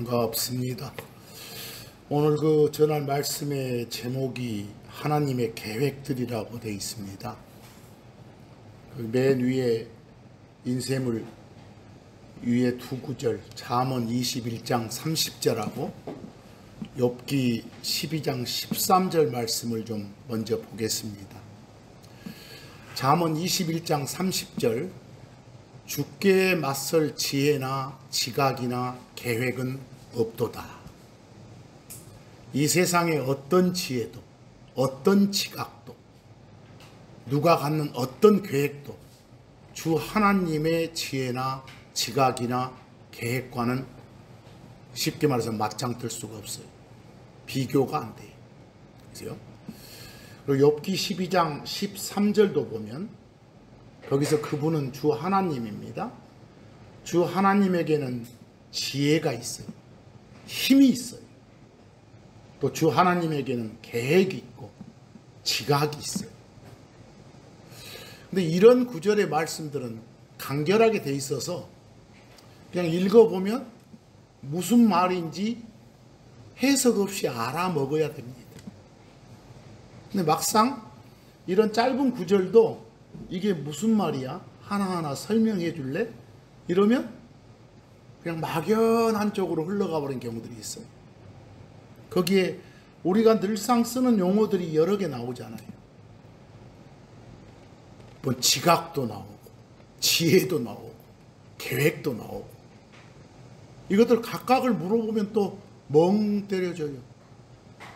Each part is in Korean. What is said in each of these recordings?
반갑습니다. 오늘 그 전할 말씀의 제목이 하나님의 계획들이라고 되어 있습니다. 맨 위에 인쇄물 위에 두 구절, 잠언 21장 30절하고 욥기 12장 13절 말씀을 좀 먼저 보겠습니다. 잠언 21장 30절, 주께 맞설 지혜나 지각이나 계획은 없도다. 이 세상에 어떤 지혜도 어떤 지각도 누가 갖는 어떤 계획도 주 하나님의 지혜나 지각이나 계획과는 쉽게 말해서 맞짱 뜰 수가 없어요. 비교가 안 돼요. 그죠? 그리고 욥기 12장 13절도 보면 거기서 그분은 주 하나님입니다. 주 하나님에게는 지혜가 있어요. 힘이 있어요. 또 주 하나님에게는 계획이 있고 지각이 있어요. 근데 이런 구절의 말씀들은 간결하게 돼 있어서 그냥 읽어보면 무슨 말인지 해석 없이 알아먹어야 됩니다. 근데 막상 이런 짧은 구절도 이게 무슨 말이야? 하나하나 설명해 줄래? 이러면 그냥 막연한 쪽으로 흘러가 버린 경우들이 있어요. 거기에 우리가 늘상 쓰는 용어들이 여러 개 나오잖아요. 뭐 지각도 나오고 지혜도 나오고 계획도 나오고 이것들 각각을 물어보면 또 멍 때려져요.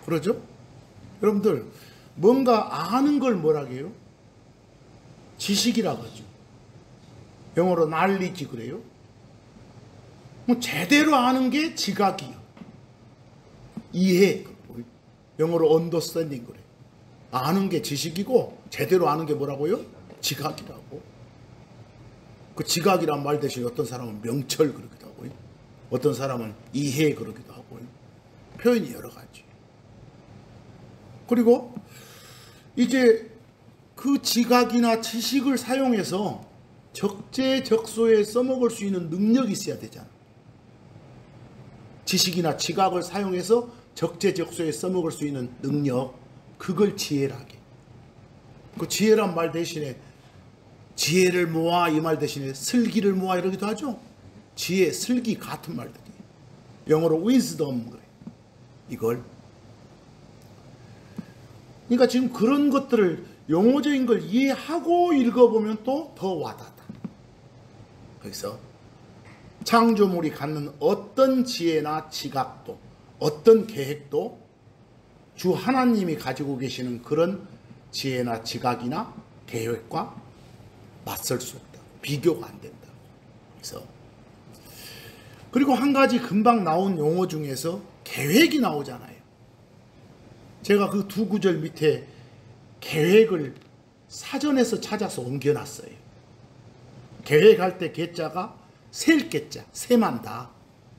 그러죠? 여러분들 뭔가 아는 걸 뭐라고 해요? 지식이라고 하죠. 영어로 knowledge 그래요. 뭐 제대로 아는 게 지각이요. 이해. 영어로 understanding 그래요. 아는 게 지식이고 제대로 아는 게 뭐라고요? 지각이라고. 그 지각이란 말 대신 어떤 사람은 명철 그러기도 하고요. 어떤 사람은 이해 그러기도 하고요. 표현이 여러 가지. 그리고 이제 그 지각이나 지식을 사용해서 적재적소에 써먹을 수 있는 능력이 있어야 되잖아. 지식이나 지각을 사용해서 적재적소에 써먹을 수 있는 능력, 그걸 지혜라게. 그 지혜란 말 대신에 지혜를 모아 이 말 대신에 슬기를 모아 이러기도 하죠. 지혜, 슬기 같은 말들이. 영어로 wisdom 그래. 이걸. 그러니까 지금 그런 것들을 용어적인 걸 이해하고 읽어보면 또 더 와닿아. 그래서 창조물이 갖는 어떤 지혜나 지각도 어떤 계획도 주 하나님이 가지고 계시는 그런 지혜나 지각이나 계획과 맞설 수 없다. 비교가 안 된다. 그래서 그리고 한 가지 금방 나온 용어 중에서 계획이 나오잖아요. 제가 그 두 구절 밑에 계획을 사전에서 찾아서 옮겨놨어요. 계획할 때 계자가 셀 계자, 세만다,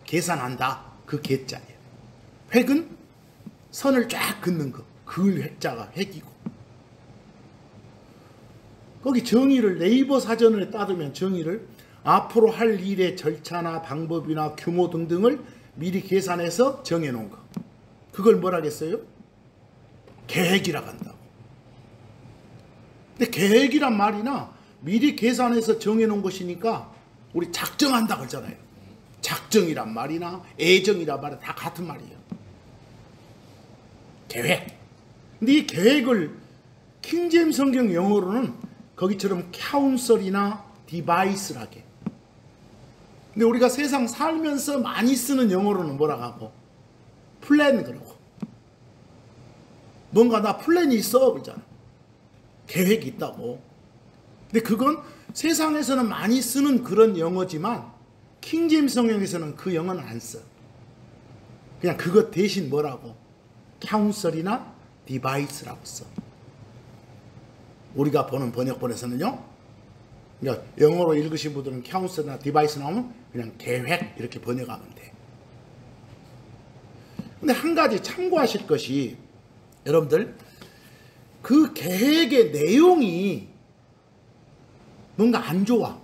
계산한다, 그 계자예요. 획은 선을 쫙 긋는 거, 그 획자가 획이고. 거기 정의를 네이버 사전을 따르면 정의를 앞으로 할 일의 절차나 방법이나 규모 등등을 미리 계산해서 정해놓은 거. 그걸 뭐라겠어요? 계획이라고 한다고. 근데 계획이란 말이나 미리 계산해서 정해놓은 것이니까 우리 작정한다 그러잖아요. 작정이란 말이나 애정이란 말이 다 같은 말이에요. 계획. 근데 이 계획을 킹제임스 성경 영어로는 거기처럼 카운셀이나 디바이스라게. 근데 우리가 세상 살면서 많이 쓰는 영어로는 뭐라고 하고? 플랜 그러고. 뭔가 나 플랜이 있어 그러잖아. 계획이 있다고. 근데 그건 세상에서는 많이 쓰는 그런 영어지만 킹제임스 성경에서는 그 영어는 안 써. 그냥 그것 대신 뭐라고? 카운셀이나 디바이스라고 써. 우리가 보는 번역본에서는요. 그러니까 영어로 읽으신 분들은 카운셀이나 디바이스 나오면 그냥 계획 이렇게 번역하면 돼. 근데 한 가지 참고하실 것이 여러분들 그 계획의 내용이 뭔가 안 좋아.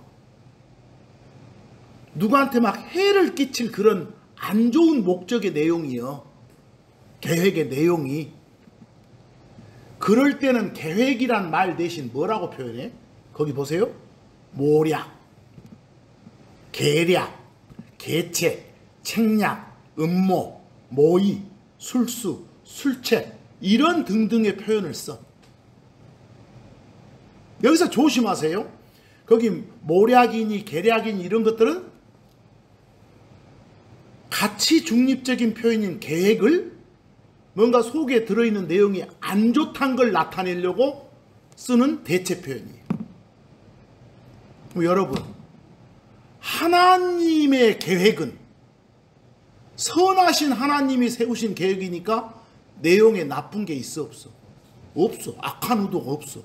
누구한테 막 해를 끼칠 그런 안 좋은 목적의 내용이요. 계획의 내용이. 그럴 때는 계획이란 말 대신 뭐라고 표현해? 거기 보세요. 모략, 계략, 계책, 책략, 음모, 모의, 술수, 술책 이런 등등의 표현을 써. 여기서 조심하세요. 거기 모략이니 계략이니 이런 것들은 가치 중립적인 표현인 계획을 뭔가 속에 들어있는 내용이 안 좋다는 걸 나타내려고 쓰는 대체 표현이에요. 여러분, 하나님의 계획은 선하신 하나님이 세우신 계획이니까 내용에 나쁜 게 있어 없어? 없어. 악한 의도가 없어.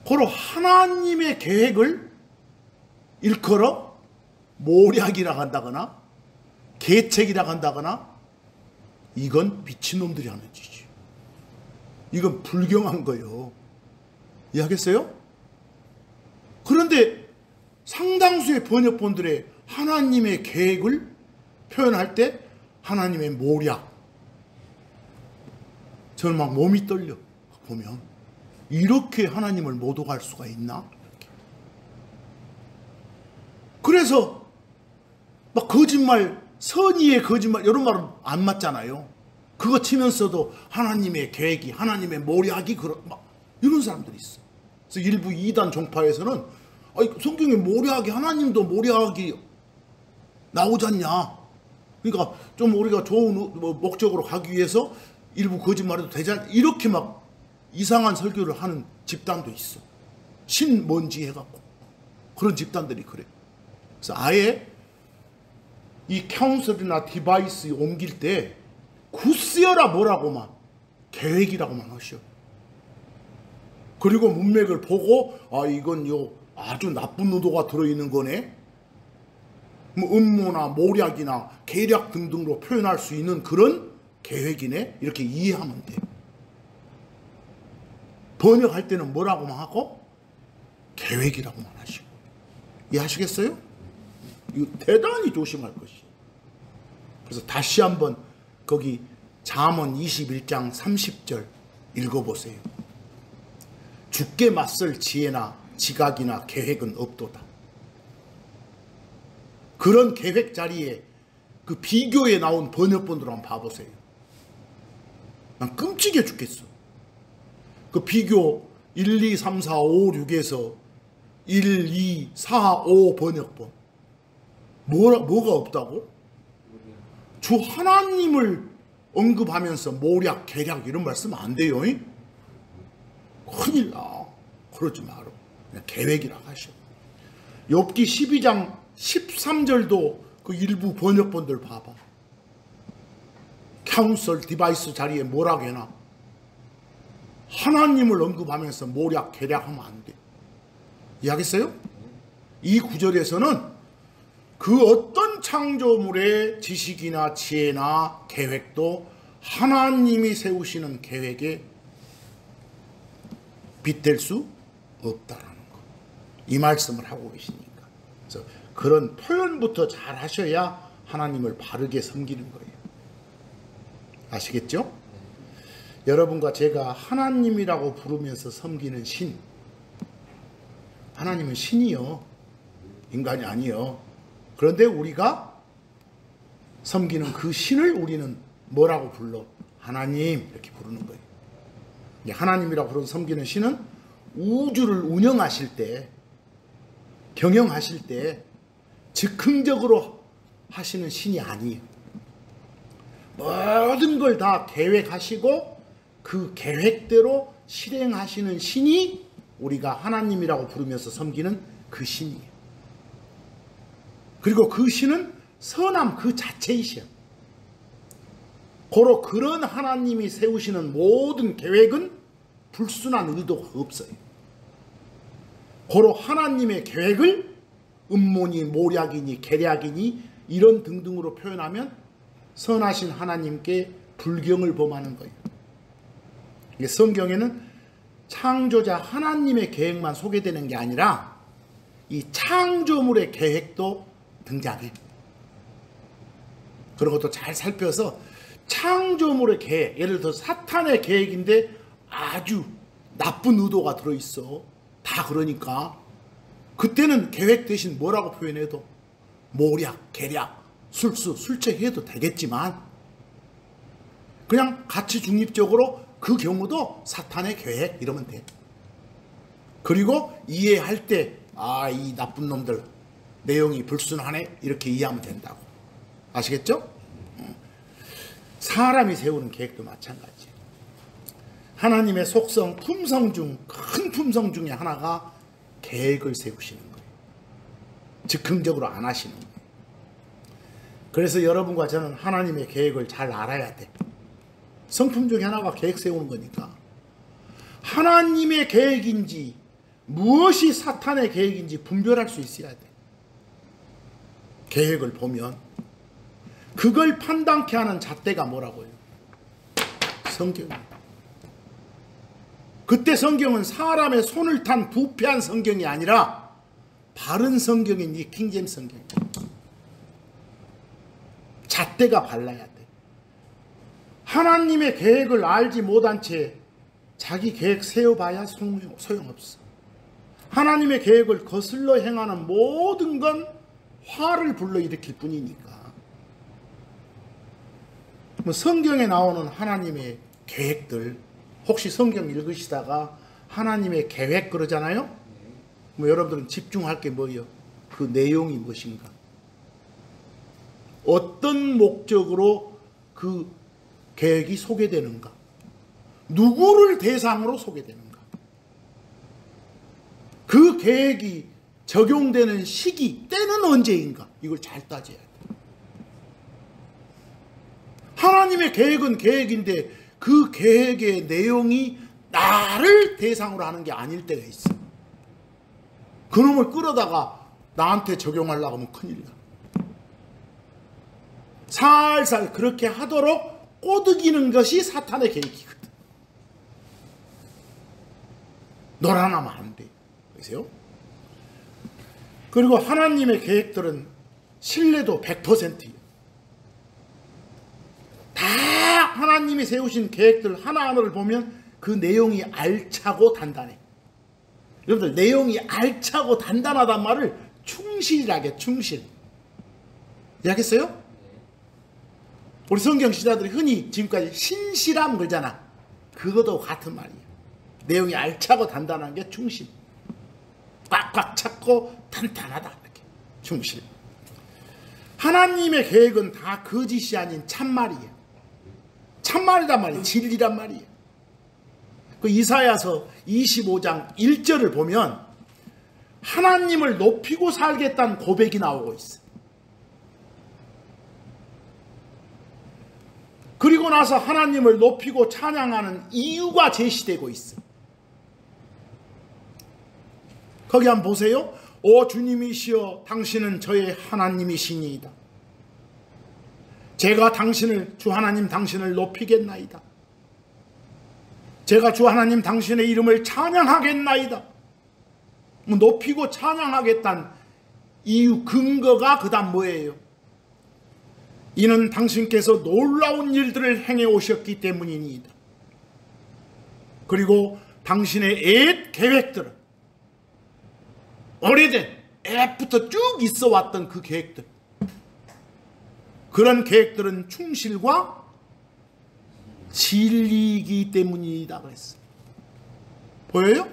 고로 하나님의 계획을 일컬어 모략이라고 한다거나 계책이라고 한다거나 이건 미친놈들이 하는 짓이지. 이건 불경한 거예요. 이해하겠어요? 그런데 상당수의 번역본들의 하나님의 계획을 표현할 때 하나님의 모략, 저는 막 몸이 떨려 보면 이렇게 하나님을 모독할 수가 있나? 그래서 막 거짓말, 선의의 거짓말 이런 말은 안 맞잖아요. 그거 치면서도 하나님의 계획이, 하나님의 모략이 막 이런 사람들이 있어. 그래서 일부 이단 종파에서는 성경에 모략이, 하나님도 모략이 나오잖냐. 그러니까 좀 우리가 좋은 목적으로 가기 위해서 일부 거짓말해도 되잖아. 이렇게 막 이상한 설교를 하는 집단도 있어. 신먼지 해갖고. 그런 집단들이 그래. 그래서 아예 이 카운슬이나 디바이스 옮길 때 굿쓰여라 뭐라고만 계획이라고만 하셔. 그리고 문맥을 보고 이건 아주 나쁜 의도가 들어있는 거네. 뭐 음모나 모략이나 계략 등등으로 표현할 수 있는 그런 계획이네. 이렇게 이해하면 돼. 번역할 때는 뭐라고만 하고 계획이라고만 하시고. 이해하시겠어요? 이거 대단히 조심할 것이. 그래서 다시 한번 거기 잠언 21장 30절 읽어보세요. 죽게 맞설 지혜나 지각이나 계획은 없도다. 그런 계획 자리에 그 비교에 나온 번역본들 한번 봐보세요. 난 끔찍해 죽겠어. 그 비교 1, 2, 3, 4, 5, 6에서 1, 2, 4, 5 번역본. 뭐가 없다고? 주 하나님을 언급하면서 모략, 계략 이런 말 쓰면 안 돼요. 큰일 나. 그러지 마라. 그냥 계획이라고 하셔. 욥기 12장 13절도 그 일부 번역본들 봐봐. 카운슬 디바이스 자리에 뭐라고 해놔? 하나님을 언급하면서 모략, 계략하면 안 돼. 이해하겠어요? 이 구절에서는 그 어떤 창조물의 지식이나 지혜나 계획도 하나님이 세우시는 계획에 빗댈 수 없다라는 거. 이 말씀을 하고 계시니까. 그래서 그런 표현부터 잘 하셔야 하나님을 바르게 섬기는 거예요. 아시겠죠? 여러분과 제가 하나님이라고 부르면서 섬기는 신. 하나님은 신이요. 인간이 아니요. 그런데 우리가 섬기는 그 신을 우리는 뭐라고 불러? 하나님 이렇게 부르는 거예요. 하나님이라고 부르는 섬기는 신은 우주를 운영하실 때, 경영하실 때 즉흥적으로 하시는 신이 아니에요. 모든 걸 다 계획하시고 그 계획대로 실행하시는 신이 우리가 하나님이라고 부르면서 섬기는 그 신이에요. 그리고 그 신은 선함 그 자체이셔. 고로 그런 하나님이 세우시는 모든 계획은 불순한 의도가 없어요. 고로 하나님의 계획을 음모니 모략이니 계략이니 이런 등등으로 표현하면 선하신 하나님께 불경을 범하는 거예요. 성경에는 창조자 하나님의 계획만 소개되는 게 아니라 이 창조물의 계획도 등장해. 그런 것도 잘 살펴서 창조물의 계획, 예를 들어 사탄의 계획인데 아주 나쁜 의도가 들어있어. 다 그러니까 그때는 계획 대신 뭐라고 표현해도 모략, 계략, 술수, 술책해도 되겠지만 그냥 가치 중립적으로 그 경우도 사탄의 계획 이러면 돼. 그리고 이해할 때 이 나쁜 놈들 내용이 불순하네 이렇게 이해하면 된다고. 아시겠죠? 사람이 세우는 계획도 마찬가지예요. 하나님의 속성, 품성 중 큰 품성 중에 하나가 계획을 세우시는 거예요. 즉흥적으로 안 하시는 거예요. 그래서 여러분과 저는 하나님의 계획을 잘 알아야 돼. 성품 중에 하나가 계획 세우는 거니까. 하나님의 계획인지 무엇이 사탄의 계획인지 분별할 수 있어야 돼. 계획을 보면 그걸 판단케 하는 잣대가 뭐라고요? 성경입니다. 그때 성경은 사람의 손을 탄 부패한 성경이 아니라 바른 성경인 이 킹제임스 성경입니다. 잣대가 발라야 돼. 하나님의 계획을 알지 못한 채 자기 계획 세워봐야 소용없어. 하나님의 계획을 거슬러 행하는 모든 건 화를 불러일으킬 뿐이니까. 성경에 나오는 하나님의 계획들, 혹시 성경 읽으시다가 하나님의 계획 그러잖아요? 여러분들은 집중할 게 뭐예요? 그 내용이 무엇인가? 어떤 목적으로 그 계획이 소개되는가? 누구를 대상으로 소개되는가? 그 계획이 적용되는 시기, 때는 언제인가? 이걸 잘 따져야 돼. 하나님의 계획은 계획인데 그 계획의 내용이 나를 대상으로 하는 게 아닐 때가 있어. 그놈을 끌어다가 나한테 적용하려고 하면 큰일 나. 살살 그렇게 하도록 꼬드기는 것이 사탄의 계획이거든. 놀아나면 안 돼. 그러세요? 그리고 하나님의 계획들은 신뢰도 100%예요. 다 하나님이 세우신 계획들 하나하나를 보면 그 내용이 알차고 단단해. 여러분들 내용이 알차고 단단하단 말을 충실하게 충실. 이해하겠어요? 우리 성경 시자들이 흔히 지금까지 신실함 그러잖아. 그것도 같은 말이에요. 내용이 알차고 단단한 게 충실. 꽉꽉 찼고 탄탄하다. 이렇게 충실. 하나님의 계획은 다 거짓이 아닌 참말이에요. 참말이란 말이에요. 진리란 말이에요. 그 이사야서 25장 1절을 보면 하나님을 높이고 살겠다는 고백이 나오고 있어요. 그리고 나서 하나님을 높이고 찬양하는 이유가 제시되고 있어요. 거기 한번 보세요. 오 주님이시여 당신은 저의 하나님이시니이다. 제가 당신을 주 하나님 당신을 높이겠나이다. 제가 주 하나님 당신의 이름을 찬양하겠나이다. 높이고 찬양하겠다는 이유 근거가 그 다음 뭐예요? 이는 당신께서 놀라운 일들을 행해 오셨기 때문이니이다. 그리고 당신의 옛 계획들은 오래된 옛부터 쭉 있어 왔던 그 계획들, 그런 계획들은 충실과 진리이기 때문이다 그랬어요. 보여요?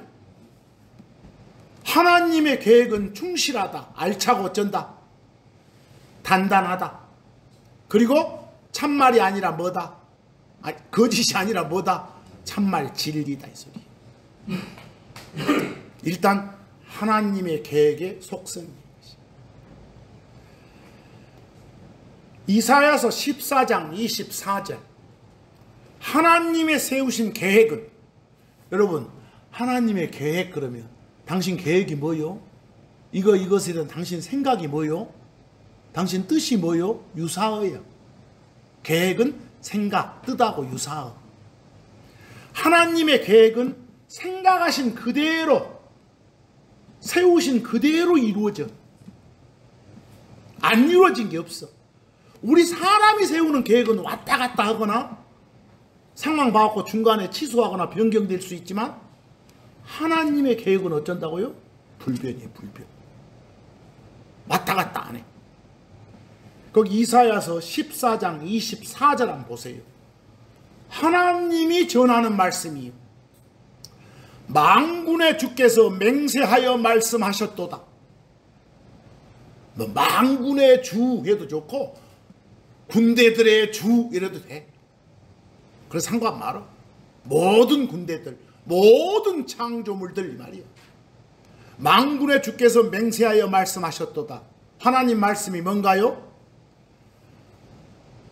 하나님의 계획은 충실하다, 알차고 어쩐다, 단단하다. 그리고 참말이 아니라 뭐다? 거짓이 아니라 뭐다? 참말 진리다 이 소리. 일단 하나님의 계획의 속성입니다. 이사야서 14장 24절 하나님의 세우신 계획은, 여러분 하나님의 계획 그러면 당신 계획이 뭐요? 이것에 대한 당신 생각이 뭐요? 당신 뜻이 뭐요? 유사어예요. 계획은 생각, 뜻하고 유사어. 하나님의 계획은 생각하신 그대로, 세우신 그대로 이루어져. 안 이루어진 게 없어. 우리 사람이 세우는 계획은 왔다 갔다 하거나 상황 봐갖고 중간에 취소하거나 변경될 수 있지만 하나님의 계획은 어쩐다고요? 불변이에요. 불변. 왔다 갔다 안 해. 거기 이사야서 14장 24절 한번 보세요. 하나님이 전하는 말씀이요. 만군의 주께서 맹세하여 말씀하셨도다. 뭐 만군의 주 해도 좋고 군대들의 주 이래도 돼. 그래서 상관 말어. 모든 군대들, 모든 창조물들 이 말이야. 만군의 주께서 맹세하여 말씀하셨도다. 하나님 말씀이 뭔가요?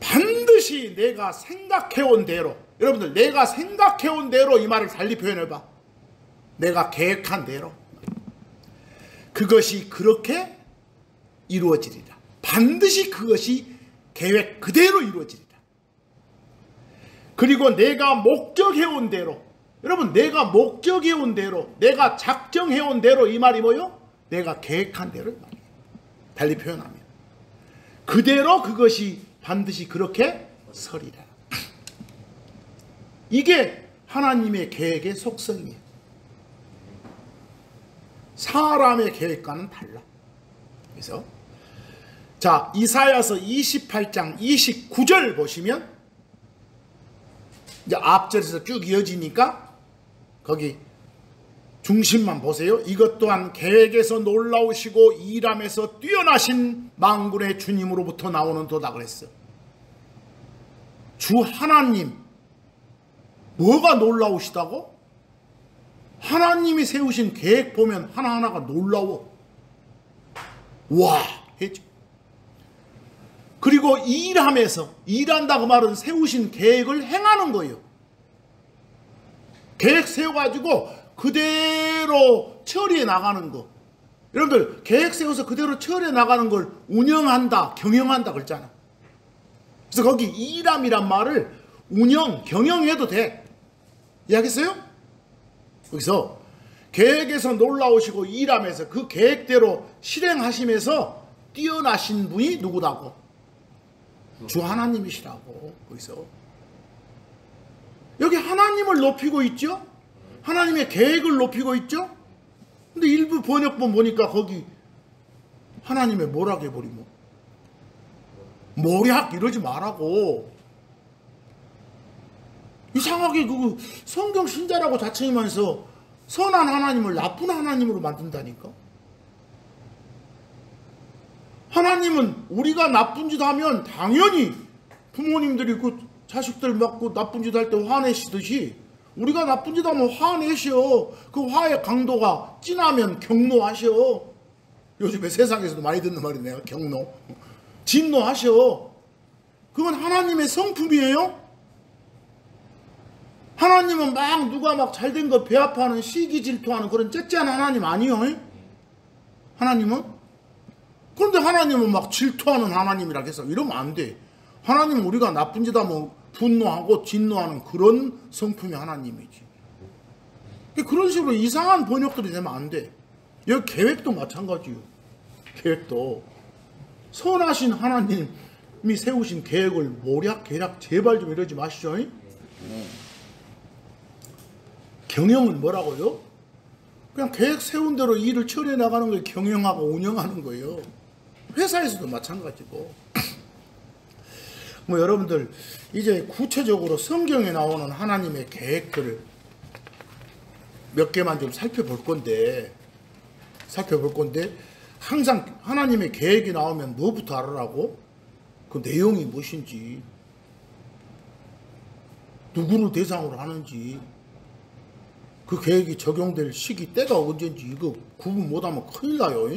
반드시 내가 생각해온 대로, 여러분들 내가 생각해온 대로 이 말을 달리 표현해봐. 내가 계획한 대로 그것이 그렇게 이루어지리라. 반드시 그것이 계획 그대로 이루어지리라. 그리고 내가 목적해온 대로, 여러분 내가 목적해온 대로, 내가 작정해온 대로 이 말이 뭐요? 내가 계획한 대로 말이에요. 달리 표현하면 그대로 그것이 반드시 그렇게 서리라. 이게 하나님의 계획의 속성이에요. 사람의 계획과는 달라. 그래서 자, 이사야서 28장 29절 보시면 이제 앞절에서 쭉 이어지니까 거기 중심만 보세요. 이것 또한 계획에서 놀라우시고 일함에서 뛰어나신 만군의 주님으로부터 나오는 도다 그랬어. 주 하나님 뭐가 놀라우시다고? 하나님이 세우신 계획 보면 하나하나가 놀라워. 와 해지. 그리고 일함에서, 일한다 그 말은 세우신 계획을 행하는 거예요. 계획 세워가지고 그대로 처리해 나가는 거. 여러분들 계획 세워서 그대로 처리해 나가는 걸 운영한다, 경영한다 그랬잖아. 그래서 거기 일함이란 말을 운영, 경영해도 돼. 이해하겠어요? 거기서 계획에서 놀라우시고 일함에서 그 계획대로 실행하시면서 뛰어나신 분이 누구다고? 주 하나님이시라고. 거기서 여기 하나님을 높이고 있죠? 하나님의 계획을 높이고 있죠? 근데 일부 번역본 보니까 거기 하나님의 모략 해버리면 모략 이러지 말라고. 이상하게 그 성경 신자라고 자칭하면서 선한 하나님을 나쁜 하나님으로 만든다니까. 하나님은 우리가 나쁜 짓 하면 당연히 부모님들이 그 자식들 맞고 나쁜 짓 할 때 화내시듯이 우리가 나쁜 짓 하면 화내셔. 그 화의 강도가 진하면 경노하셔. 요즘에 세상에서도 많이 듣는 말이네요. 경노. 진노하셔. 그건 하나님의 성품이에요. 하나님은 막 누가 막 잘된 거 배합하는 시기 질투하는 그런 째째한 하나님 아니요. 하나님은? 그런데 하나님은 막 질투하는 하나님이라 해서 이러면 안 돼. 하나님은 우리가 나쁜 짓 하면 분노하고 진노하는 그런 성품이 하나님이지. 그런 식으로 이상한 번역들이 되면 안 돼. 여기 계획도 마찬가지요. 계획도 선하신 하나님이 세우신 계획을 모략 계략 제발 좀 이러지 마시죠. 경영은 뭐라고요? 그냥 계획 세운 대로 일을 처리해 나가는 걸 경영하고 운영하는 거예요. 회사에서도 마찬가지고. 뭐 여러분들 이제 구체적으로 성경에 나오는 하나님의 계획들을 몇 개만 좀 살펴볼 건데 항상 하나님의 계획이 나오면 뭐부터 알으라고? 그 내용이 무엇인지, 누구를 대상으로 하는지, 그 계획이 적용될 시기 때가 언제인지 이거 구분 못하면 큰일 나요.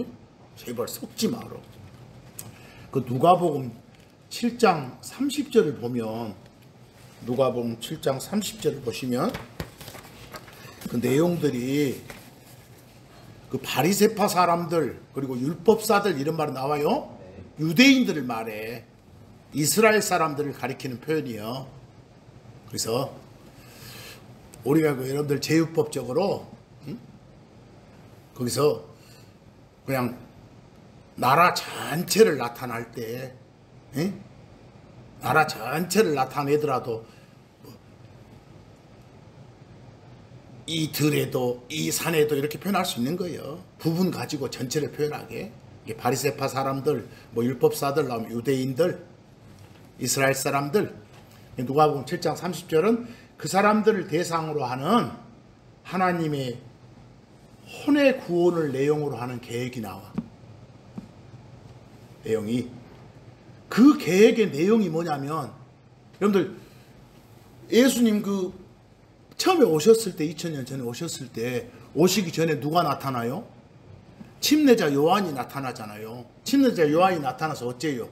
제발 섞지 마라. 그 누가복음 7장 30절을 보면, 누가복음 7장 30절을 보시면 그 내용들이 그 바리새파 사람들 그리고 율법사들 이런 말이 나와요. 유대인들을 말해. 이스라엘 사람들을 가리키는 표현이요. 그래서 우리가 그 여러분들 제휴법적으로 거기서 그냥 나라 전체를 나타날 때 나라 전체를 나타내더라도 이 들에도 이 산에도 이렇게 표현할 수 있는 거예요. 부분 가지고 전체를 표현하게. 바리새파 사람들, 뭐 율법사들, 유대인들, 이스라엘 사람들, 누가복음 7장 30절은 그 사람들을 대상으로 하는 하나님의 혼의 구원을 내용으로 하는 계획이 나와. 내용이. 그 계획의 내용이 뭐냐면, 여러분들 예수님 처음에 오셨을 때, 2000년 전에 오셨을 때, 오시기 전에 누가 나타나요? 침례자 요한이 나타나잖아요. 침례자 요한이 나타나서 어째요?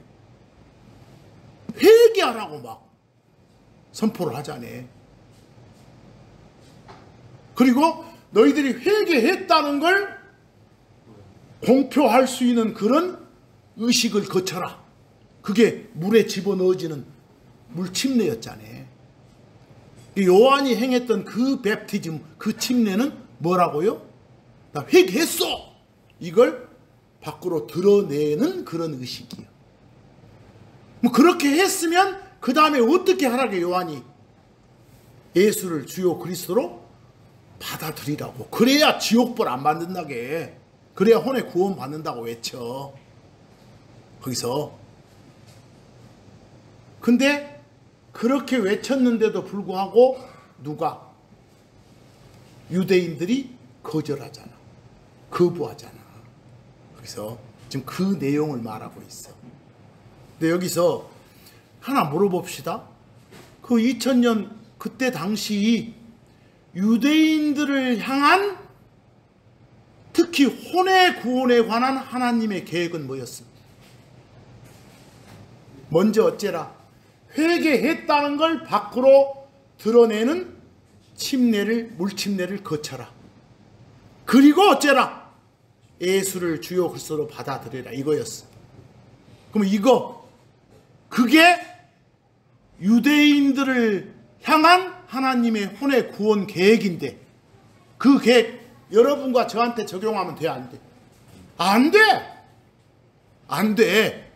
회개하라고 막 선포를 하잖아요. 그리고 너희들이 회개했다는 걸 공표할 수 있는 그런 의식을 거쳐라. 그게 물에 집어넣어지는 물침례였잖아요. 요한이 행했던 그 뵙티즘, 그 침례는 뭐라고요? 나 회개했어! 이걸 밖으로 드러내는 그런 의식이에요. 뭐 그렇게 했으면 그 다음에 어떻게 하라게 요한이 예수를 주요 그리스도로 받아들이라고. 그래야 지옥벌 안 받는다게. 그래야 혼의 구원 받는다고 외쳐. 거기서. 근데 그렇게 외쳤는데도 불구하고 누가? 유대인들이 거절하잖아. 거부하잖아. 그래서 지금 그 내용을 말하고 있어. 근데 여기서 하나 물어봅시다. 그 2000년 그때 당시 유대인들을 향한 특히 혼의 구원에 관한 하나님의 계획은 뭐였어? 먼저 어째라? 회개했다는 걸 밖으로 드러내는 물침례를 거쳐라. 그리고 어째라? 예수를 주요 그리스도로 받아들여라. 이거였어. 그럼 그게 유대인들을 향한 하나님의 혼의 구원 계획인데, 그 계획 여러분과 저한테 적용하면 돼, 안 돼? 안 돼! 안 돼!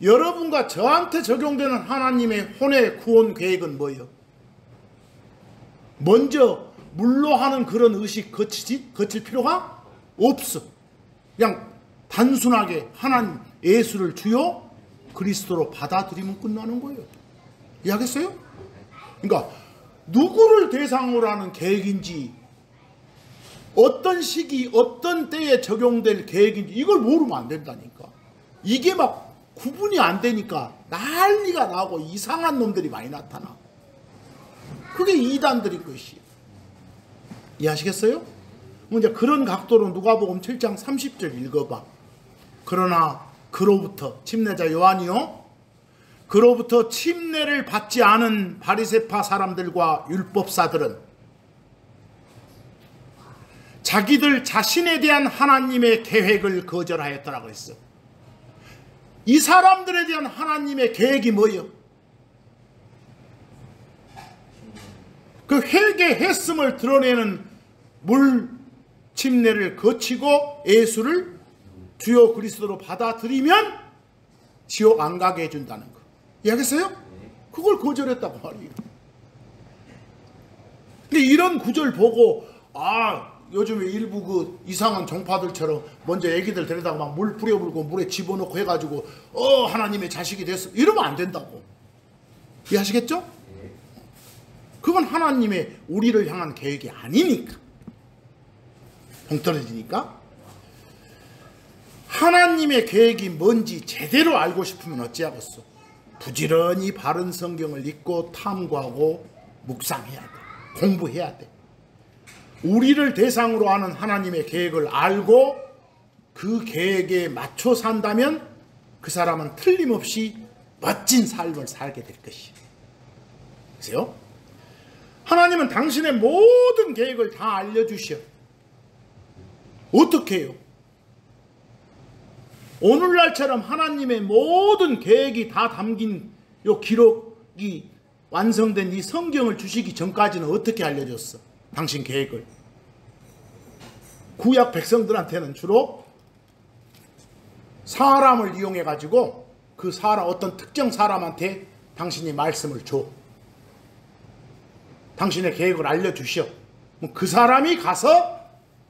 여러분과 저한테 적용되는 하나님의 혼의 구원 계획은 뭐예요? 먼저 물로 하는 그런 의식 거칠 필요가 없어. 그냥 단순하게 하나님 예수를 주요 그리스도로 받아들이면 끝나는 거예요. 이해하겠어요? 그러니까 누구를 대상으로 하는 계획인지, 어떤 시기 어떤 때에 적용될 계획인지 이걸 모르면 안 된다니까. 이게 막 구분이 안 되니까 난리가 나고 이상한 놈들이 많이 나타나. 그게 이단들인 것이에요. 이해하시겠어요? 이제 그런 각도로 누가복음 7장 30절 읽어봐. 그러나 그로부터, 침례자 요한이요, 그로부터 침례를 받지 않은 바리새파 사람들과 율법사들은 자기들 자신에 대한 하나님의 계획을 거절하였더라고 했어. 이 사람들에 대한 하나님의 계획이 뭐예요? 그 회개했음을 드러내는 물 침례를 거치고 예수를 주요 그리스도로 받아들이면 지옥 안 가게 해준다는 거. 이해하겠어요? 그걸 거절했다고 말이에요. 근데 이런 구절 보고, 요즘에 일부 그 이상한 정파들처럼 먼저 애기들 데려다가 막 물 뿌려불고 물에 집어넣고 해가지고 하나님의 자식이 됐어, 이러면 안 된다고. 이해하시겠죠? 그건 하나님의 우리를 향한 계획이 아니니까. 동떨어지니까. 하나님의 계획이 뭔지 제대로 알고 싶으면 어찌하겠어? 부지런히 바른 성경을 읽고 탐구하고 묵상해야 돼. 공부해야 돼. 우리를 대상으로 하는 하나님의 계획을 알고 그 계획에 맞춰 산다면 그 사람은 틀림없이 멋진 삶을 살게 될 것이에요. 그래요? 하나님은 당신의 모든 계획을 다 알려주셔. 어떻게 해요? 오늘날처럼 하나님의 모든 계획이 다 담긴 요 기록이 완성된 이 성경을 주시기 전까지는 어떻게 알려줬어? 당신 계획을. 구약 백성들한테는 주로 사람을 이용해 가지고 그 사람, 어떤 특정 사람한테 당신이 말씀을 줘. 당신의 계획을 알려주시오. 그 사람이 가서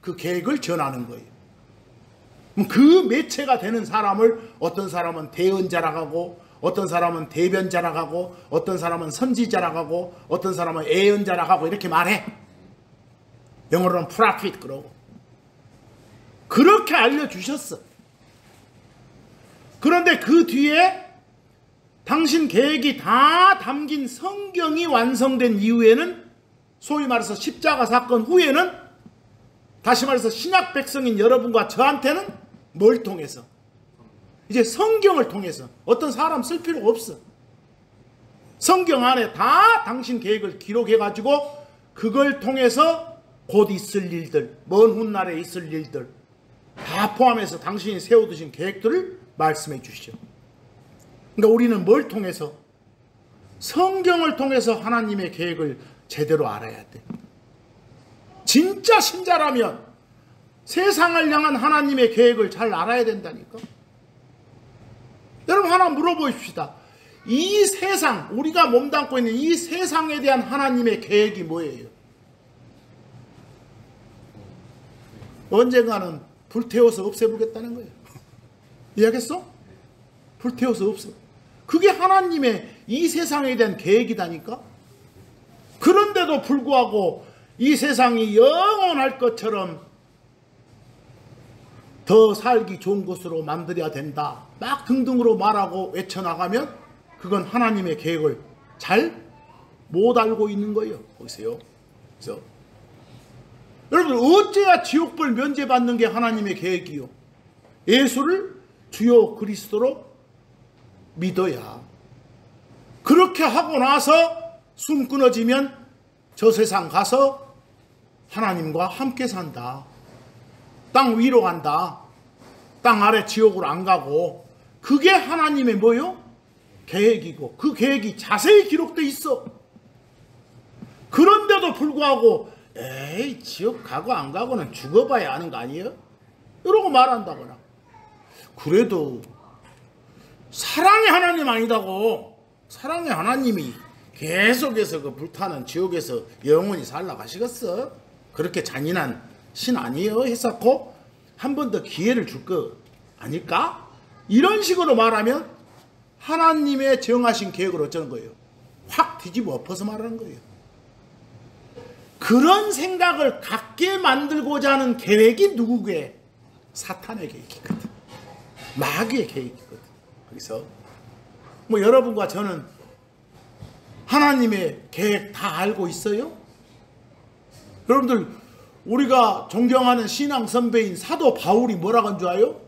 그 계획을 전하는 거예요. 그 매체가 되는 사람을 어떤 사람은 대언자라고 하고, 어떤 사람은 대변자라고 하고, 어떤 사람은 선지자라고 하고, 어떤 사람은 예언자라고 하고 이렇게 말해. 영어로는 프로핏 그러고. 그렇게 알려주셨어. 그런데 그 뒤에 당신 계획이 다 담긴 성경이 완성된 이후에는, 소위 말해서 십자가 사건 후에는, 다시 말해서 신약 백성인 여러분과 저한테는 뭘 통해서? 이제 성경을 통해서. 어떤 사람 쓸 필요가 없어. 성경 안에 다 당신 계획을 기록해가지고 그걸 통해서 곧 있을 일들, 먼 훗날에 있을 일들 다 포함해서 당신이 세워두신 계획들을 말씀해 주시죠. 그러니까 우리는 뭘 통해서? 성경을 통해서 하나님의 계획을 제대로 알아야 돼. 진짜 신자라면 세상을 향한 하나님의 계획을 잘 알아야 된다니까. 여러분 하나 물어보십시다. 이 세상, 우리가 몸담고 있는 이 세상에 대한 하나님의 계획이 뭐예요? 언젠가는 불태워서 없애보겠다는 거예요. 이해하겠어? 불태워서 없애. 그게 하나님의 이 세상에 대한 계획이다니까. 그런데도 불구하고 이 세상이 영원할 것처럼 더 살기 좋은 곳으로 만들어야 된다, 막 등등으로 말하고 외쳐나가면 그건 하나님의 계획을 잘 못 알고 있는 거예요. 보세요. 그래서 여러분, 어째야 지옥불 면제받는 게 하나님의 계획이요? 예수를 주요 그리스도로 믿어야. 그렇게 하고 나서 숨 끊어지면 저 세상 가서 하나님과 함께 산다. 땅 위로 간다. 땅 아래 지옥으로 안 가고. 그게 하나님의 뭐요? 계획이고, 그 계획이 자세히 기록되어 있어. 그런데도 불구하고 에이, 지옥 가고 안 가고는 죽어봐야 아는 거 아니에요? 이러고 말한다거나. 그래도 사랑의 하나님 아니다고. 사랑의 하나님이 계속해서 그 불타는 지옥에서 영원히 살라 가시겠어? 그렇게 잔인한 신 아니에요? 했었고 한 번 더 기회를 줄 거 아닐까? 이런 식으로 말하면 하나님의 정하신 계획을 어쩌는 거예요? 확 뒤집어 엎어서 말하는 거예요. 그런 생각을 갖게 만들고자 하는 계획이 누구게? 사탄의 계획이거든. 마귀의 계획이거든. 그래서 뭐 여러분과 저는 하나님의 계획 다 알고 있어요? 여러분들, 우리가 존경하는 신앙 선배인 사도 바울이 뭐라고 한 줄 알아요?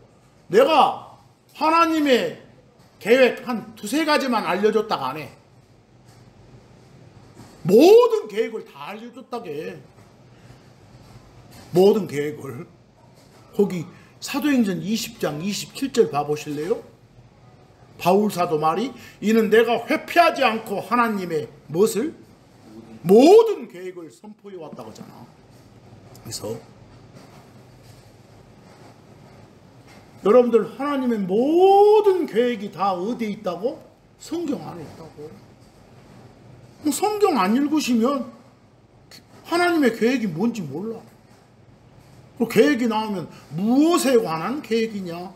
내가 하나님의 계획 한 두세 가지만 알려줬다가 안 해. 모든 계획을 다 알려줬다게. 모든 계획을. 거기 사도행전 20장 27절 봐보실래요? 바울 사도 말이, 이는 내가 회피하지 않고 하나님의 무엇을? 모든 계획을 선포해 왔다고 하잖아. 그래서 여러분들, 하나님의 모든 계획이 다 어디에 있다고? 성경 안에 있다고. 성경 안 읽으시면 하나님의 계획이 뭔지 몰라. 그 계획이 나오면 무엇에 관한 계획이냐?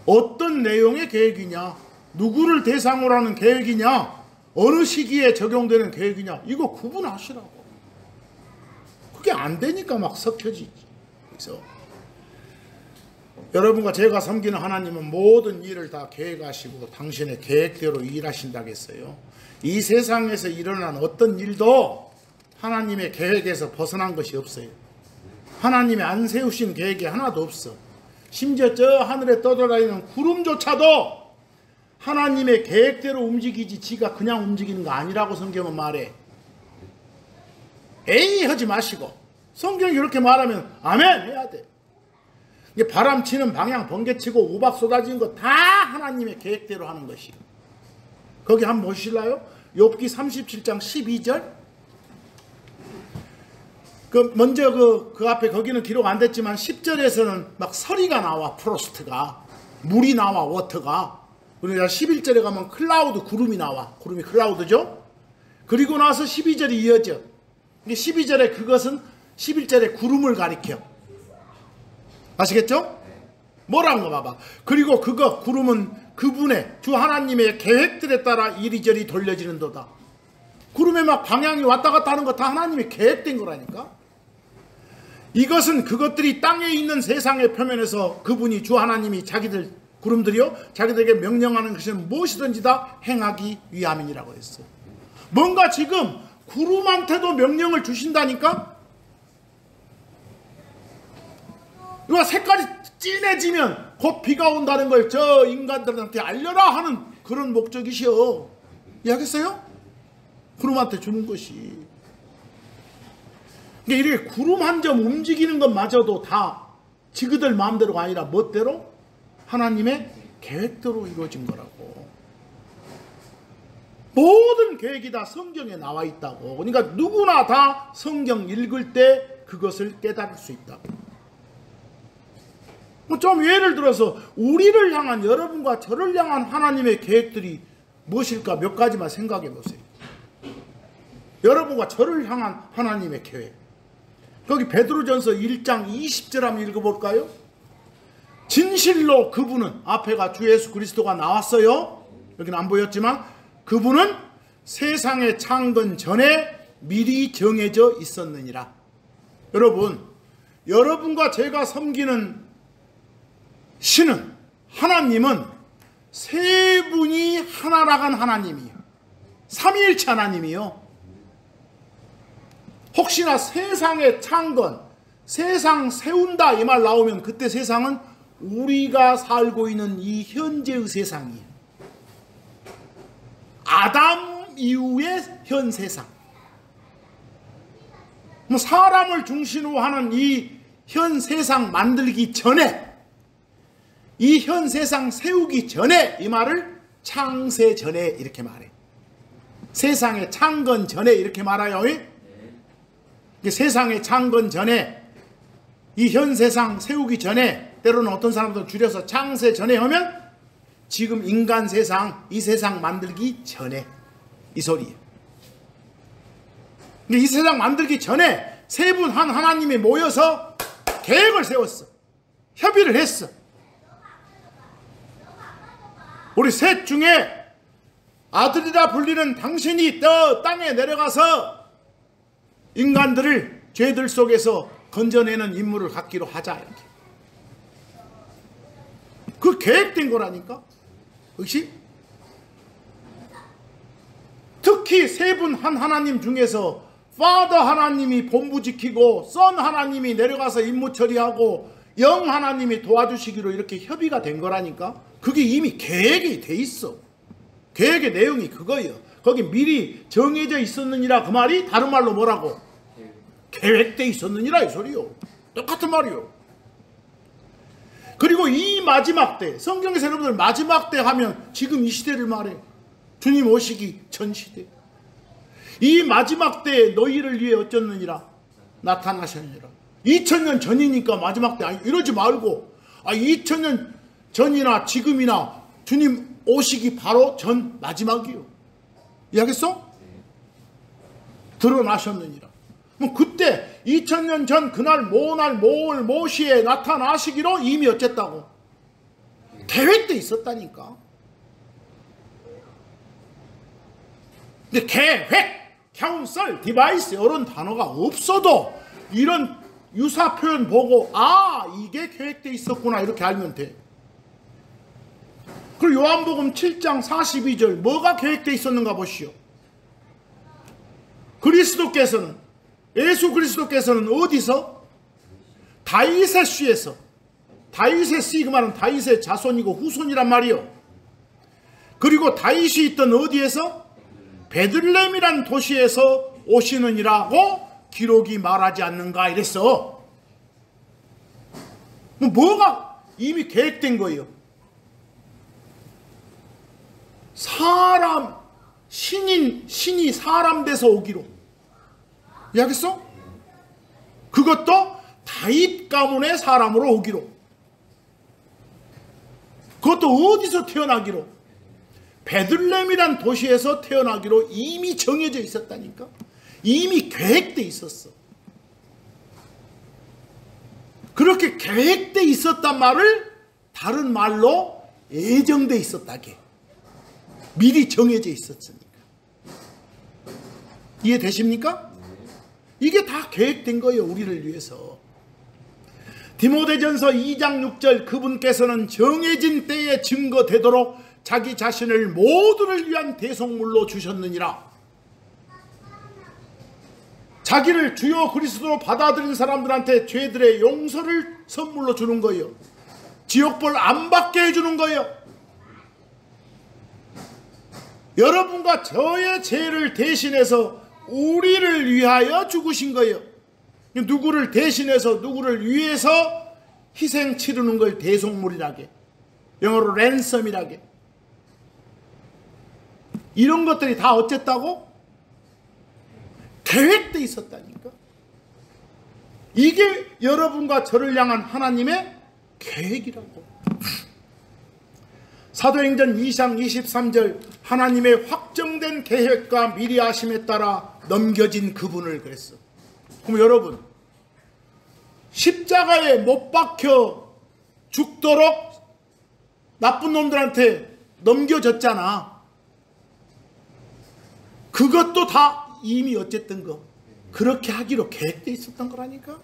어떤 내용의 계획이냐? 누구를 대상으로 하는 계획이냐? 어느 시기에 적용되는 계획이냐? 이거 구분하시라고. 그게 안 되니까 막 섞여지지. 그래서 여러분과 제가 섬기는 하나님은 모든 일을 다 계획하시고 당신의 계획대로 일하신다겠어요. 이 세상에서 일어난 어떤 일도 하나님의 계획에서 벗어난 것이 없어요. 하나님이 안 세우신 계획이 하나도 없어. 심지어 저 하늘에 떠돌아다니는 구름조차도 하나님의 계획대로 움직이지 지가 그냥 움직이는 거 아니라고 성경은 말해. 에이 하지 마시고, 성경이 이렇게 말하면 아멘 해야 돼. 바람 치는 방향 번개치고 우박 쏟아지는 거 다 하나님의 계획대로 하는 것이. 거기 한번 보실래요? 욥기 37장 12절. 먼저 그 앞에 거기는 기록 안 됐지만 10절에서는 막 서리가 나와. 프로스트가, 물이 나와. 워터가. 우리가 11절에 가면 클라우드, 구름이 나와. 구름이 클라우드죠. 그리고 나서 12절이 이어져. 12절에 그것은 11절에 구름을 가리켜. 아시겠죠? 뭐라는 거 봐봐. 그리고 그거 구름은 그분의 주 하나님의 계획들에 따라 이리저리 돌려지는도다. 구름에 막 방향이 왔다 갔다 하는 거 다 하나님이 계획된 거라니까. 이것은 그것들이 땅에 있는 세상의 표면에서 그분이 주 하나님이 자기들 구름들이요 자기들에게 명령하는 것은 무엇이든지 다 행하기 위함이라고 했어요. 뭔가 지금 구름한테도 명령을 주신다니까. 이거 색깔이 진해지면 곧 비가 온다는 걸 저 인간들한테 알려라 하는 그런 목적이시여. 이해하겠어요? 구름한테 주는 것이. 그러니까 이렇게 구름 한 점 움직이는 것마저도 다 지그들 마음대로가 아니라 멋대로 하나님의 계획대로 이루어진 거라고. 모든 계획이 다 성경에 나와 있다고. 그러니까 누구나 다 성경 읽을 때 그것을 깨달을 수 있다고. 좀 예를 들어서 우리를 향한, 여러분과 저를 향한 하나님의 계획들이 무엇일까 몇 가지만 생각해 보세요. 여러분과 저를 향한 하나님의 계획. 거기 베드로전서 1장 20절 한번 읽어볼까요? 진실로 그분은, 앞에가 주 예수 그리스도가 나왔어요. 여기는 안 보였지만 그분은 세상의 창건 전에 미리 정해져 있었느니라. 여러분, 여러분과 제가 섬기는 신은, 하나님은 세 분이 하나라간 하나님이에요. 삼위일체 하나님이요. 혹시나 세상의 창건, 세상 세운다 이 말 나오면 그때 세상은 우리가 살고 있는 이 현재의 세상이에요. 아담 이후의 현 세상. 사람을 중심으로 하는 이 현 세상 만들기 전에, 이 현 세상 세우기 전에, 이 말을 창세 전에 이렇게 말해. 세상의 창건 전에 이렇게 말해요. 세상의 창건 전에, 이 현 세상 세우기 전에, 때로는 어떤 사람들은 줄여서 창세 전에 하면 지금 인간 세상, 이 세상 만들기 전에 이 소리예요. 이 세상 만들기 전에 세 분 한 하나님이 모여서 계획을 세웠어. 협의를 했어. 우리 셋 중에 아들이라 불리는 당신이 땅에 내려가서 인간들을 죄들 속에서 건져내는 임무를 갖기로 하자. 이렇게. 그 계획된 거라니까. 그렇지? 특히 세 분 한 하나님 중에서 파더 하나님이 본부 지키고 선 하나님이 내려가서 임무 처리하고 영 하나님이 도와주시기로 이렇게 협의가 된 거라니까. 그게 이미 계획이 돼 있어. 계획의 내용이 그거예요. 거기 미리 정해져 있었느니라 그 말이 다른 말로 뭐라고? 계획돼 있었느니라 이 소리요. 똑같은 말이요. 그리고 이 마지막 때, 성경에서 여러분들 마지막 때 하면 지금 이 시대를 말해. 주님 오시기 전 시대. 이 마지막 때에 너희를 위해 어쩌느니라 나타나셨느니라. 2000년 전이니까 마지막 때 아니, 이러지 말고 2000년 전이나 지금이나 주님 오시기 바로 전 마지막이요. 이해하겠어? 드러나셨느니라. 그럼 그때 2000년 전 그날 모날 모월 모시에 나타나시기로 이미 어쨌다고? 계획돼 있었다니까. 근데 계획, 카운슬, 디바이스 이런 단어가 없어도 이런 유사 표현 보고 이게 계획돼 있었구나 이렇게 알면 돼. 그리고 요한복음 7장 42절 뭐가 계획돼 있었는가 보시오. 그리스도께서는, 예수 그리스도께서는 어디서? 다윗의 씨에서. 다윗의 씨 그 말은 다윗의 자손이고 후손이란 말이요. 그리고 다윗이 있던 어디에서? 베들레헴이란 도시에서 오시느니라고 기록이 말하지 않는가 이랬어. 뭐가 이미 계획된 거예요. 사람, 신이 사람 돼서 오기로. 이해하겠어? 그것도 다윗 가문의 사람으로 오기로. 그것도 어디서 태어나기로? 베들레헴이란 도시에서 태어나기로 이미 정해져 있었다니까. 이미 계획돼 있었어. 그렇게 계획돼 있었단 말을 다른 말로 예정돼 있었다게. 미리 정해져 있었으니까. 이해되십니까? 이게 다 계획된 거예요. 우리를 위해서. 디모데전서 2장 6절 그분께서는 정해진 때에 증거되도록 자기 자신을 모두를 위한 대속물로 주셨느니라. 자기를 주요 그리스도로 받아들인 사람들한테 죄들의 용서를 선물로 주는 거예요. 지옥벌 안 받게 해주는 거예요. 여러분과 저의 죄를 대신해서 우리를 위하여 죽으신 거예요. 누구를 대신해서 누구를 위해서 희생 치르는 걸 대속물이라게, 영어로 랜섬이라게. 이런 것들이 다 어쨌다고? 계획돼 있었다니까. 이게 여러분과 저를 향한 하나님의 계획이라고. 사도행전 2장 23절 하나님의 확정된 계획과 미리 하심에 따라 넘겨진 그분을 그랬어. 그럼 여러분, 십자가에 못 박혀 죽도록 나쁜 놈들한테 넘겨졌잖아. 그것도 다 이미 어쨌든 거 그렇게 하기로 계획돼 있었던 거라니까.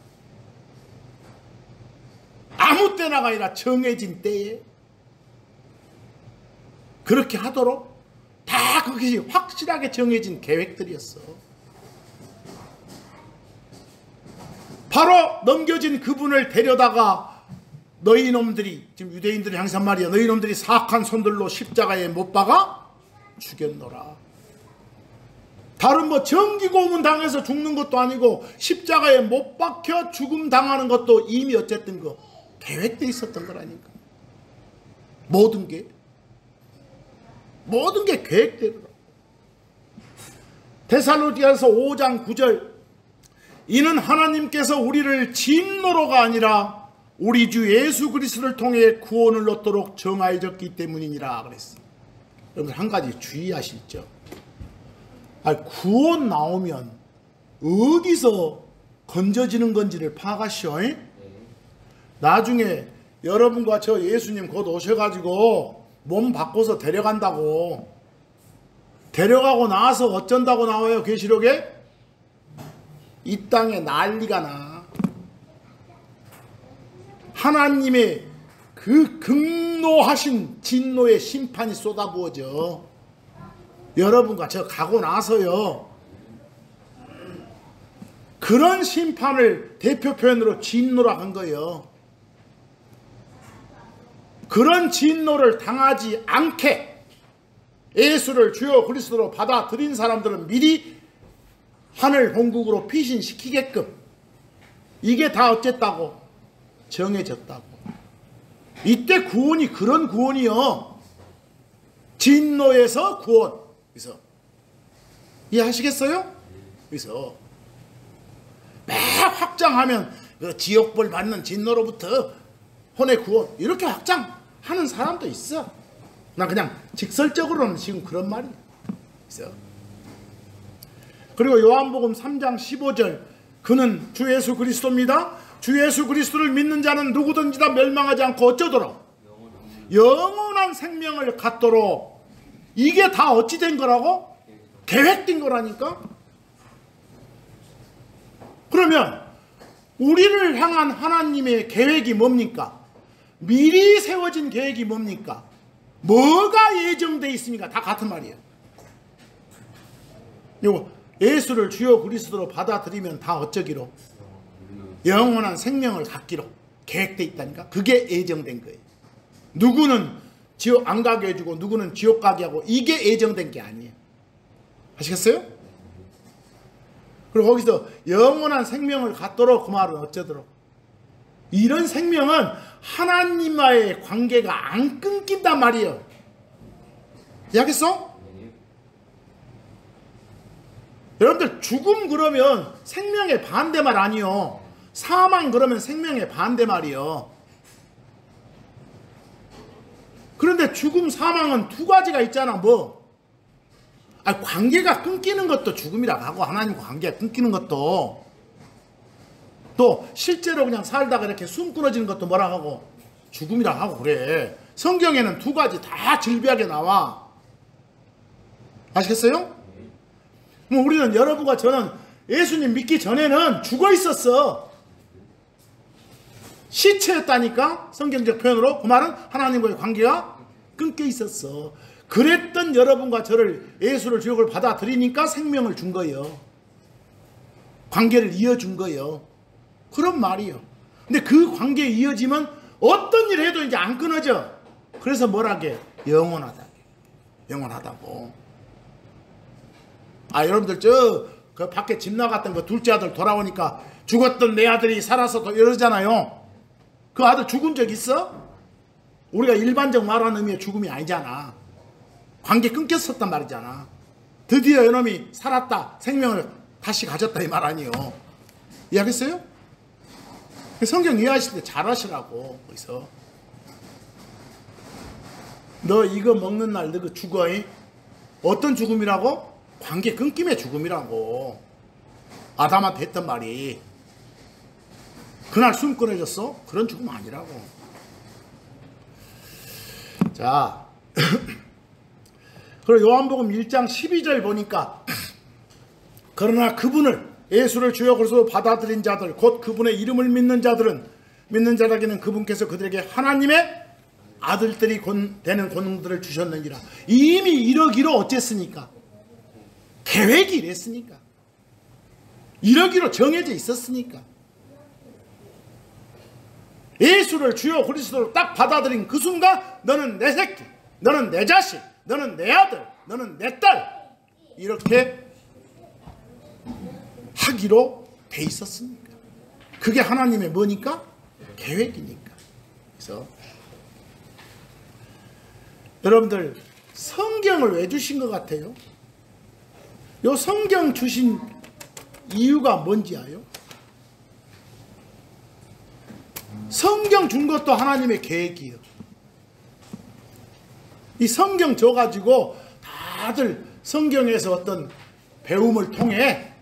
아무 때나가 아니라 정해진 때에 그렇게 하도록 다 그것이 확실하게 정해진 계획들이었어. 바로 넘겨진 그분을 데려다가 너희 놈들이, 지금 유대인들이 항상 말이야, 너희 놈들이 사악한 손들로 십자가에 못 박아 죽였노라. 다른 뭐 정기고문 당해서 죽는 것도 아니고 십자가에 못 박혀 죽음 당하는 것도 이미 어쨌든 거 계획돼 있었던 거라니까. 모든 게 계획대로. 데살로니가서 5장 9절 이는 하나님께서 우리를 진노로가 아니라 우리 주 예수 그리스도를 통해 구원을 얻도록 정하여졌기 때문이니라 그랬어. 여러분 한 가지 주의하시죠. 구원 나오면 어디서 건져지는 건지를 파악하시오. 나중에 여러분과 저 예수님 곧 오셔가지고 몸 바꿔서 데려간다고. 데려가고 나서 어쩐다고 나와요 계시록에? 이 땅에 난리가 나. 하나님의 그 극노하신 진노의 심판이 쏟아부어져. 여러분과 저 가고 나서요. 그런 심판을 대표 표현으로 진노라 한 거예요. 그런 진노를 당하지 않게 예수를 주요 그리스도로 받아들인 사람들은 미리 하늘 본국으로 피신시키게끔 이게 다 어쨌다고? 정해졌다고. 이때 구원이 그런 구원이요. 진노에서 구원. 그래서 이해하시겠어요? 그래서 막 확장하면 그 지옥벌 받는 진노로부터 혼의 구원 이렇게 확장하는 사람도 있어. 난 그냥 직설적으로는 지금 그런 말이야. 그래서 그리고 요한복음 3장 15절 그는 주 예수 그리스도입니다. 주 예수 그리스도를 믿는 자는 누구든지 다 멸망하지 않고 어쩌도록 영원한 생명을 갖도록. 이게 다 어찌 된 거라고? 계획된 거라니까. 그러면 우리를 향한 하나님의 계획이 뭡니까? 미리 세워진 계획이 뭡니까? 뭐가 예정되어 있습니까? 다 같은 말이에요. 이거 예수를 주요 그리스도로 받아들이면 다 어쩌기로? 영원한 생명을 갖기로 계획되어 있다니까. 그게 예정된 거예요. 누구는 지옥 안 가게 해주고 누구는 지옥 가게 하고 이게 예정된 게 아니에요. 아시겠어요? 그리고 거기서 영원한 생명을 갖도록 그 말은 어쩌도록. 이런 생명은 하나님과의 관계가 안 끊긴단 말이에요. 이해하겠어? 여러분들 죽음 그러면 생명의 반대말 아니요. 사망 그러면 생명의 반대말이요. 그런데 죽음, 사망은 두 가지가 있잖아. 뭐? 관계가 끊기는 것도 죽음이라고 하고, 하나님과 관계가 끊기는 것도, 또 실제로 그냥 살다가 이렇게 숨 끊어지는 것도 뭐라 하고 죽음이라고 하고 그래. 성경에는 두 가지 다 질비하게 나와. 아시겠어요? 뭐 우리는, 여러분과 저는 예수님 믿기 전에는 죽어 있었어. 시체였다니까. 성경적 표현으로 그 말은 하나님과의 관계가 끊겨 있었어. 그랬던 여러분과 저를, 예수를 주역을 받아들이니까 생명을 준 거예요. 관계를 이어준 거예요. 그런 말이에요. 근데 그 관계에 이어지면 어떤 일을 해도 이제 안 끊어져. 그래서 뭐라게? 영원하다. 영원하다고. 여러분들 그 밖에 집 나갔던 그 둘째 아들 돌아오니까 죽었던 내 아들이 살아서 또 이러잖아요. 그 아들 죽은 적 있어? 우리가 일반적 말하는 의미의 죽음이 아니잖아. 관계 끊겼었단 말이잖아. 드디어 이놈이 살았다. 생명을 다시 가졌다. 이 말 아니에요. 이해하겠어요? 성경 이해하실 때 잘하시라고. 거기서 너 이거 먹는 날 너 그 죽어. 어떤 죽음이라고? 관계 끊김의 죽음이라고. 아담한테 했던 말이. 그날 숨 끊어졌어? 그런 죽음 아니라고. 자, 그리고 요한복음 1장 12절 보니까, 그러나 그분을, 예수를 주여 그리스도로 받아들인 자들, 곧 그분의 이름을 믿는 자들에게는 그분께서 그들에게 하나님의 아들들이 되는 권능들을 주셨느니라. 이미 이러기로 어쨌습니까? 계획이 이랬으니까. 이러기로 정해져 있었으니까. 예수를 주여 그리스도로 딱 받아들인 그 순간, 너는 내 새끼, 너는 내 자식, 너는 내 아들, 너는 내 딸, 이렇게 하기로 돼 있었으니까. 그게 하나님의 뭐니까? 계획이니까. 그래서 여러분들, 성경을 왜 주신 것 같아요? 요 성경 주신 이유가 뭔지 아요? 성경 준 것도 하나님의 계획이에요. 이 성경 줘가지고 다들 성경에서 어떤 배움을 통해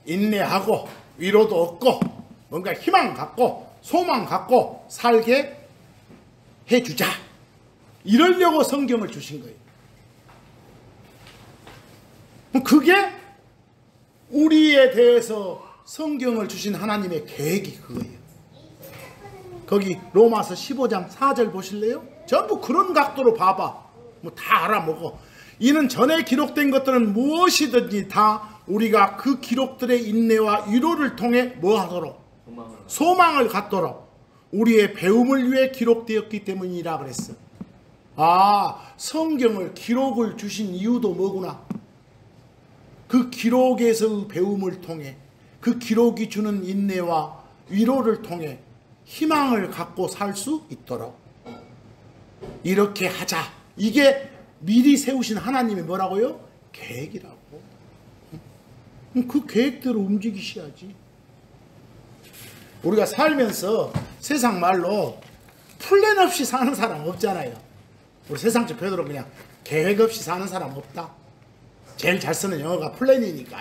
인내하고 위로도 얻고 뭔가 희망 갖고 소망 갖고 살게 해주자. 이러려고 성경을 주신 거예요. 그게 우리에 대해서 성경을 주신 하나님의 계획이 그거예요. 거기 로마서 15장 4절 보실래요? 전부 그런 각도로 봐봐. 뭐 다 알아먹어. 이는 전에 기록된 것들은 무엇이든지 다 우리가 그 기록들의 인내와 위로를 통해 뭐 하도록? 소망을 갖도록 우리의 배움을 위해 기록되었기 때문이라 그랬어. 성경을 기록을 주신 이유도 뭐구나. 그 기록에서 배움을 통해, 그 기록이 주는 인내와 위로를 통해 희망을 갖고 살 수 있도록 이렇게 하자. 이게 미리 세우신 하나님의 뭐라고요? 계획이라고. 그 계획대로 움직이셔야지. 우리가 살면서 세상 말로 플랜 없이 사는 사람 없잖아요. 우리 세상적 표현으로 그냥 계획 없이 사는 사람 없다. 제일 잘 쓰는 영어가 플랜이니까.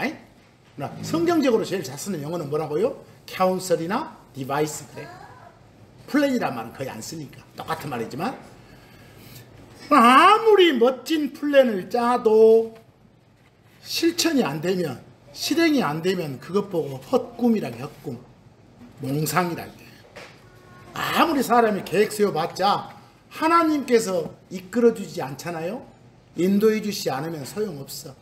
성경적으로 제일 잘 쓰는 영어는 뭐라고요? 카운셀이나 디바이스. 그래. 플랜이란 말은 거의 안 쓰니까 똑같은 말이지만, 아무리 멋진 플랜을 짜도 실천이 안 되면, 실행이 안 되면 그것 보고 헛꿈이라게, 헛꿈, 몽상이라게. 아무리 사람이 계획 세워봤자 하나님께서 이끌어주지 않잖아요. 인도해 주시지 않으면 소용없어.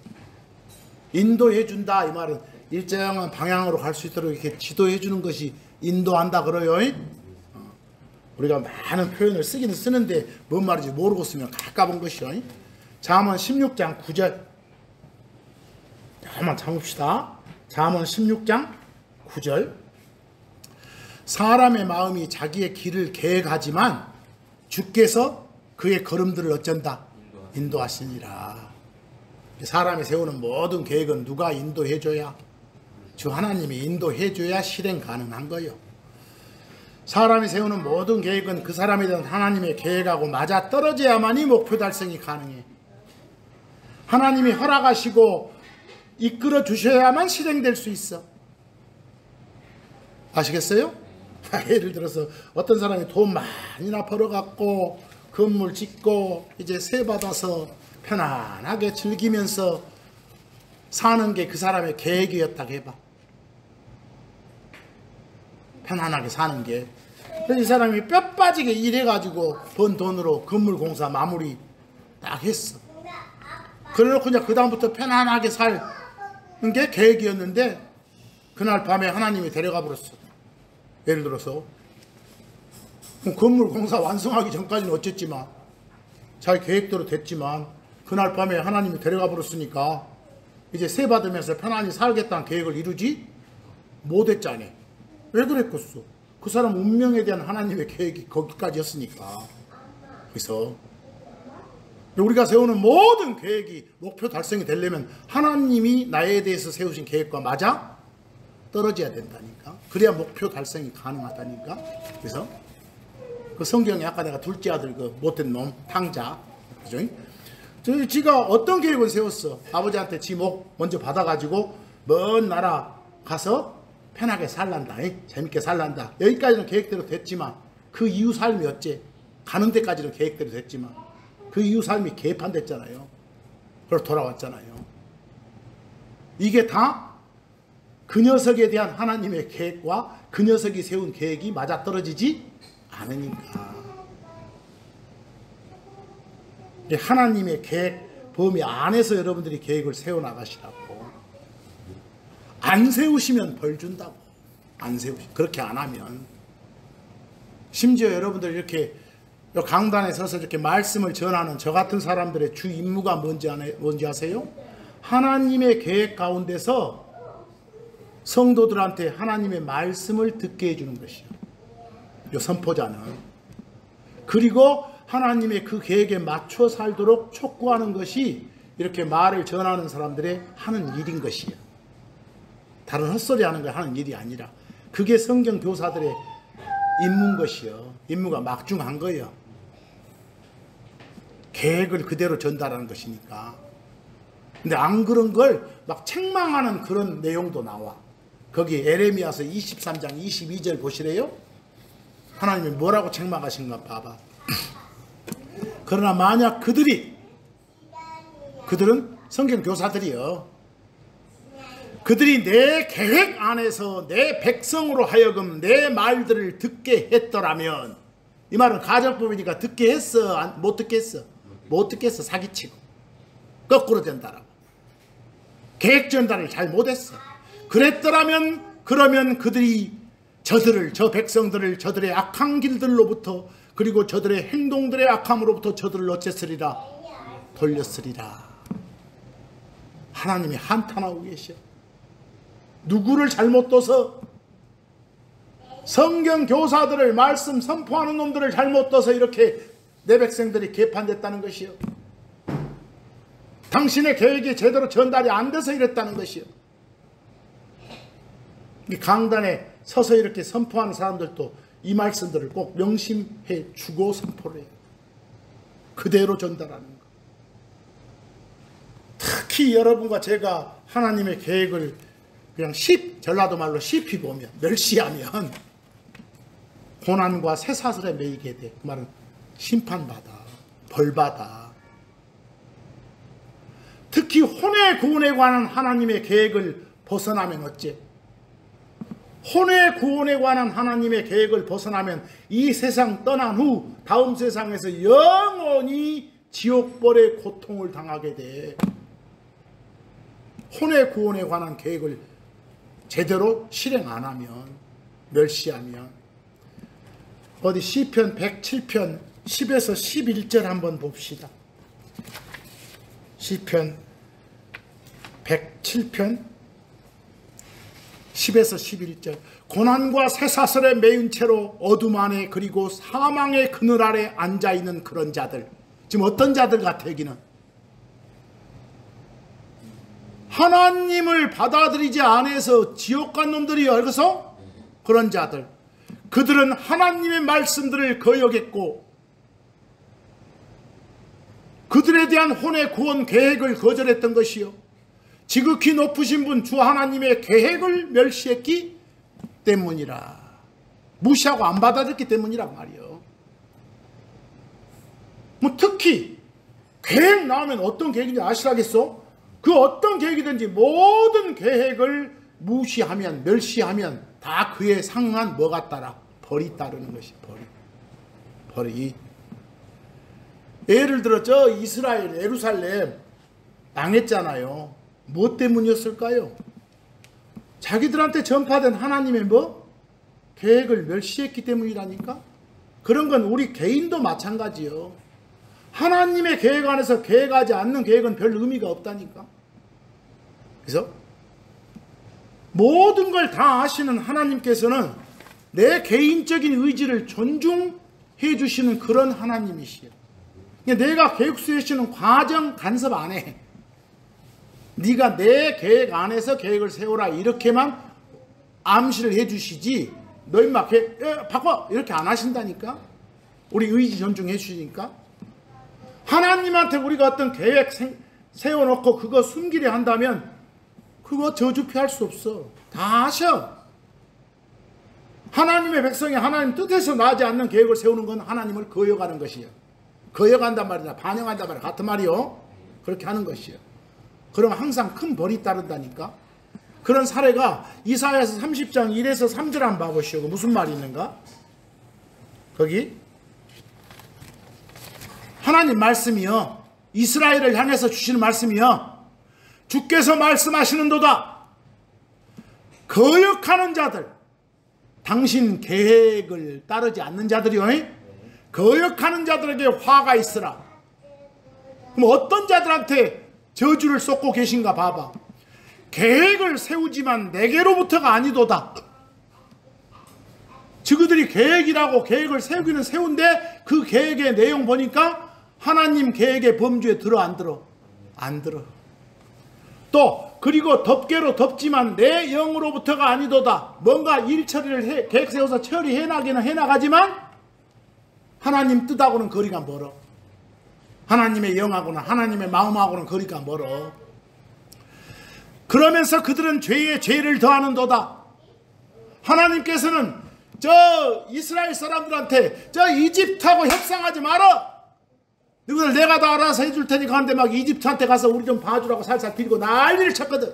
인도해 준다 이 말은 일정한 방향으로 갈 수 있도록 이렇게 지도해 주는 것이 인도한다 그래요. 우리가 많은 표현을 쓰기는 쓰는데 뭔 말인지 모르고 쓰면 가까운 것이요. 잠언 16장 9절 한번 참읍시다. 잠언 16장 9절. 사람의 마음이 자기의 길을 계획하지만 주께서 그의 걸음들을 어쩐다? 인도하시니라. 사람이 세우는 모든 계획은 누가 인도해줘야? 주 하나님이 인도해줘야 실행 가능한 거예요. 사람이 세우는 모든 계획은 그 사람에 대한 하나님의 계획하고 맞아떨어져야만이 목표 달성이 가능해. 하나님이 허락하시고 이끌어 주셔야만 실행될 수 있어. 아시겠어요? 예를 들어서 어떤 사람이 돈 많이나 벌어갖고 건물 짓고 이제 세 받아서 편안하게 즐기면서 사는 게 그 사람의 계획이었다고 해봐. 편안하게 사는 게. 이 사람이 뼈 빠지게 일해가지고 번 돈으로 건물 공사 마무리 딱 했어. 그래놓고 이제 그 다음부터 편안하게 사는 게 계획이었는데 그날 밤에 하나님이 데려가 버렸어. 예를 들어서 건물 공사 완성하기 전까지는 어쨌지만 자기 계획대로 됐지만 그날 밤에 하나님이 데려가 버렸으니까 이제 세 받으면서 편안히 살겠다는 계획을 이루지 못했잖아. 왜 그랬겠어? 그 사람 운명에 대한 하나님의 계획이 거기까지였으니까. 그래서 우리가 세우는 모든 계획이 목표 달성이 되려면 하나님이 나에 대해서 세우신 계획과 맞아 떨어져야 된다니까. 그래야 목표 달성이 가능하다니까. 그래서 그 성경에 아까 내가 둘째 아들 그 못된 놈 탕자, 그죠? 지가 어떤 계획을 세웠어? 아버지한테 지목 먼저 받아가지고 먼 나라 가서 편하게 살란다, 재밌게 살란다. 여기까지는 계획대로 됐지만 그 이후 삶이 어째? 가는 데까지는 계획대로 됐지만 그 이후 삶이 개판됐잖아요. 그래서 돌아왔잖아요. 이게 다 그 녀석에 대한 하나님의 계획과 그 녀석이 세운 계획이 맞아떨어지지 않으니까. 하나님의 계획 범위 안에서 여러분들이 계획을 세워나가시라고. 안 세우시면 벌 준다고. 안 세우시면. 그렇게 안 하면. 심지어 여러분들 이렇게 강단에 서서 이렇게 말씀을 전하는 저 같은 사람들의 주 임무가 뭔지 아세요? 하나님의 계획 가운데서 성도들한테 하나님의 말씀을 듣게 해주는 것이요. 요 선포자는. 그리고 하나님의 그 계획에 맞춰 살도록 촉구하는 것이 이렇게 말을 전하는 사람들의 하는 일인 것이요. 다른 헛소리 하는 거 하는 일이 아니라 그게 성경 교사들의 임무인 것이요. 임무가 막중한 거예요. 계획을 그대로 전달하는 것이니까. 근데 안 그런 걸 막 책망하는 그런 내용도 나와. 거기 에레미야서 23장 22절 보시래요. 하나님이 뭐라고 책망하신가 봐봐. 그러나 만약 그들은 성경 교사들이요. 그들이 내 계획 안에서 내 백성으로 하여금 내 말들을 듣게 했더라면, 이 말은 가정법이니까 듣게 했어? 못 듣게 했어? 못 듣게 했어. 사기치고 거꾸로 된다라고. 계획 전달을 잘 못했어. 그랬더라면 그러면 그들이 저 백성들을 저들의 악한 길들로부터 그리고 저들의 행동들의 악함으로부터 저들을 어쨌으리라? 돌렸으리라. 하나님이 한탄하고 계셔. 누구를 잘못 둬서? 성경 교사들을, 말씀 선포하는 놈들을 잘못 둬서 이렇게 내 백성들이 개판됐다는 것이요. 당신의 계획이 제대로 전달이 안 돼서 이랬다는 것이요. 이 강단에 서서 이렇게 선포하는 사람들도 이 말씀들을 꼭 명심해 주고 선포를 해요. 그대로 전달하는 거. 특히 여러분과 제가 하나님의 계획을 그냥 전라도 말로 시피 보면, 멸시하면 고난과 쇠사슬에 매이게 돼. 그 말은 심판받아, 벌받아. 특히 혼의 구원에 관한 하나님의 계획을 벗어나면 어째? 혼의 구원에 관한 하나님의 계획을 벗어나면 이 세상 떠난 후 다음 세상에서 영원히 지옥벌의 고통을 당하게 돼. 혼의 구원에 관한 계획을 제대로 실행 안 하면, 멸시하면. 어디 시편 107편 10에서 11절 한번 봅시다. 시편 107편 10에서 11절. 고난과 쇠사슬에 매인 채로 어둠 안에 그리고 사망의 그늘 아래 앉아있는 그런 자들. 지금 어떤 자들 같아 여기는? 하나님을 받아들이지 않아서 지옥 간 놈들이 여기서 그런 자들. 그들은 하나님의 말씀들을 거역했고 그들에 대한 혼의 구원 계획을 거절했던 것이요, 지극히 높으신 분 주 하나님의 계획을 멸시했기 때문이라. 무시하고 안 받아들였기 때문이란 말이요. 뭐 특히 계획 나오면 어떤 계획인지 아시라겠어? 그 어떤 계획이든지 모든 계획을 무시하면, 멸시하면 다 그에 상응한 뭐가 따라? 벌이 따르는 것이 벌이. 예를 들어 저 이스라엘 예루살렘 망했잖아요. 뭐 때문이었을까요? 자기들한테 전파된 하나님의 계획을 멸시했기 때문이라니까. 그런 건 우리 개인도 마찬가지요. 하나님의 계획 안에서 계획하지 않는 계획은 별 의미가 없다니까. 그래서 모든 걸 다 아시는 하나님께서는 내 개인적인 의지를 존중해 주시는 그런 하나님이시요. 내가 계획 수행하시는 과정 간섭 안 해. 네가 내 계획 안에서 계획을 세워라 이렇게만 암시를 해 주시지, 너 임마 바꿔 이렇게 안 하신다니까. 우리 의지 존중해 주시니까. 하나님한테 우리가 어떤 계획 세워놓고 그거 숨기려 한다면 그거 저주 피할 수 없어. 다 아셔. 하나님의 백성이 하나님 뜻에서 나지 않는 계획을 세우는 건 하나님을 거역하는 것이에요. 거역한단 말이나 반영한단 말이야 같은 말이요. 그렇게 하는 것이요. 그러면 항상 큰 벌이 따른다니까. 그런 사례가 이사야서 30장 1에서 3절 한번 봐보시오. 무슨 말이 있는가? 거기 하나님 말씀이요, 이스라엘을 향해서 주시는 말씀이요, 주께서 말씀하시는도다. 거역하는 자들, 당신 계획을 따르지 않는 자들이요, 거역하는 자들에게 화가 있으라. 그럼 어떤 자들한테 저주를 쏟고 계신가 봐봐. 계획을 세우지만 내게로부터가 아니도다. 저그들이 계획이라고 계획을 세우기는 세운데 그 계획의 내용 보니까 하나님 계획의 범주에 들어 안 들어? 안 들어. 또 그리고 덮개로 덮지만 내 영으로부터가 아니도다. 뭔가 일 처리를 계획 세워서 처리해 나기는 해나가지만 하나님 뜻하고는 거리가 멀어. 하나님의 영하고는, 하나님의 마음하고는 거리가 멀어. 그러면서 그들은 죄에 죄를 더하는도다. 하나님께서는 저 이스라엘 사람들한테 저 이집트하고 협상하지 마라. 너희들 내가 다 알아서 해줄 테니까 하는데 막 이집트한테 가서 우리 좀 봐주라고 살살 빌고 난리를 쳤거든.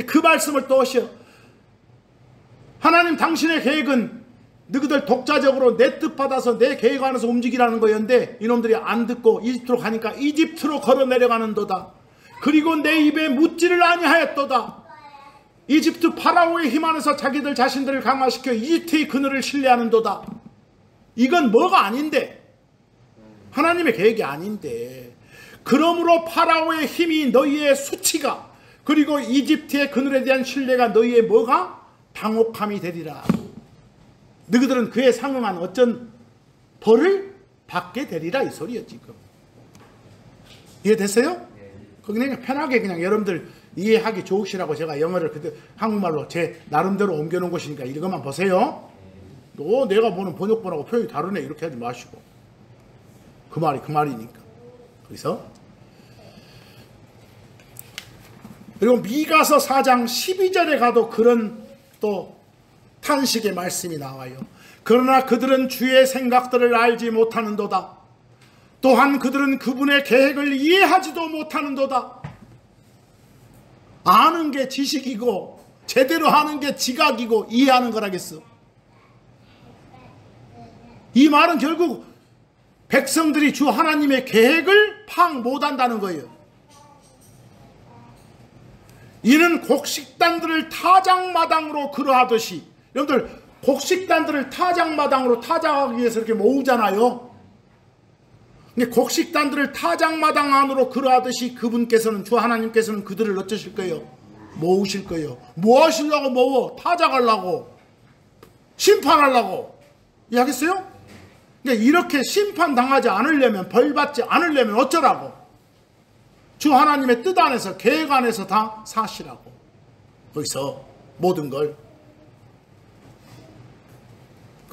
그 말씀을 또 하셔. 하나님 당신의 계획은 너희들 독자적으로 내 뜻 받아서 내 계획 안에서 움직이라는 거였는데 이놈들이 안 듣고 이집트로 가니까 이집트로 걸어 내려가는도다. 그리고 내 입에 묻지를 아니하였도다. 이집트 파라오의 힘 안에서 자기들 자신들을 강화시켜 이집트의 그늘을 신뢰하는도다. 이건 뭐가 아닌데, 하나님의 계획이 아닌데, 그러므로 파라오의 힘이 너희의 수치가, 그리고 이집트의 그늘에 대한 신뢰가 너희의 뭐가? 당혹함이 되리라. 너희들은 그에 상응한 어쩐 벌을 받게 되리라 이 소리요 지금. 이해됐어요? 그냥 편하게 그냥 여러분들 이해하기 좋으시라고 제가 영어를 그때 한국말로 제 나름대로 옮겨놓은 것이니까 이것만 보세요. 또 내가 보는 번역본하고 표현이 다르네 이렇게 하지 마시고. 그 말이 그 말이니까. 그래서 그리고 미가서 4장 12절에 가도 그런 또 탄식의 말씀이 나와요. 그러나 그들은 주의 생각들을 알지 못하는도다. 또한 그들은 그분의 계획을 이해하지도 못하는도다. 아는 게 지식이고 제대로 하는 게 지각이고 이해하는 거라겠어. 이 말은 결국 백성들이 주 하나님의 계획을 파악 못한다는 거예요. 이는 곡식단들을 타작마당으로 그러하듯이, 여러분들 곡식단들을 타작마당으로 타작하기 위해서 이렇게 모으잖아요. 근데 곡식단들을 타작마당 안으로 그러하듯이 그분께서는, 주 하나님께서는 그들을 어쩌실 거예요? 모으실 거예요. 뭐 하시려고 모어? 타작하려고, 심판하려고. 이해하겠어요? 그러니까 이렇게 심판당하지 않으려면, 벌받지 않으려면 어쩌라고? 주 하나님의 뜻 안에서, 계획 안에서 다 사시라고. 거기서 모든 걸.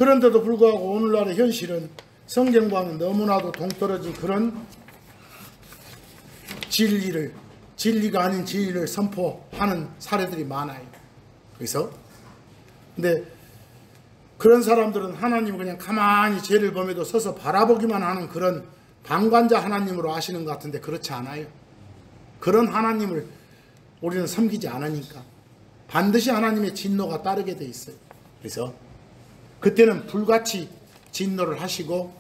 그런데도 불구하고 오늘날의 현실은 성경과는 너무나도 동떨어진 그런 진리가 아닌 진리를 선포하는 사례들이 많아요. 그래서 근데 그런 사람들은 하나님을 그냥 가만히 죄를 범해도 서서 바라보기만 하는 그런 방관자 하나님으로 아시는 것 같은데 그렇지 않아요. 그런 하나님을 우리는 섬기지 않으니까 반드시 하나님의 진노가 따르게 돼 있어요. 그래서 그때는 불같이 진노를 하시고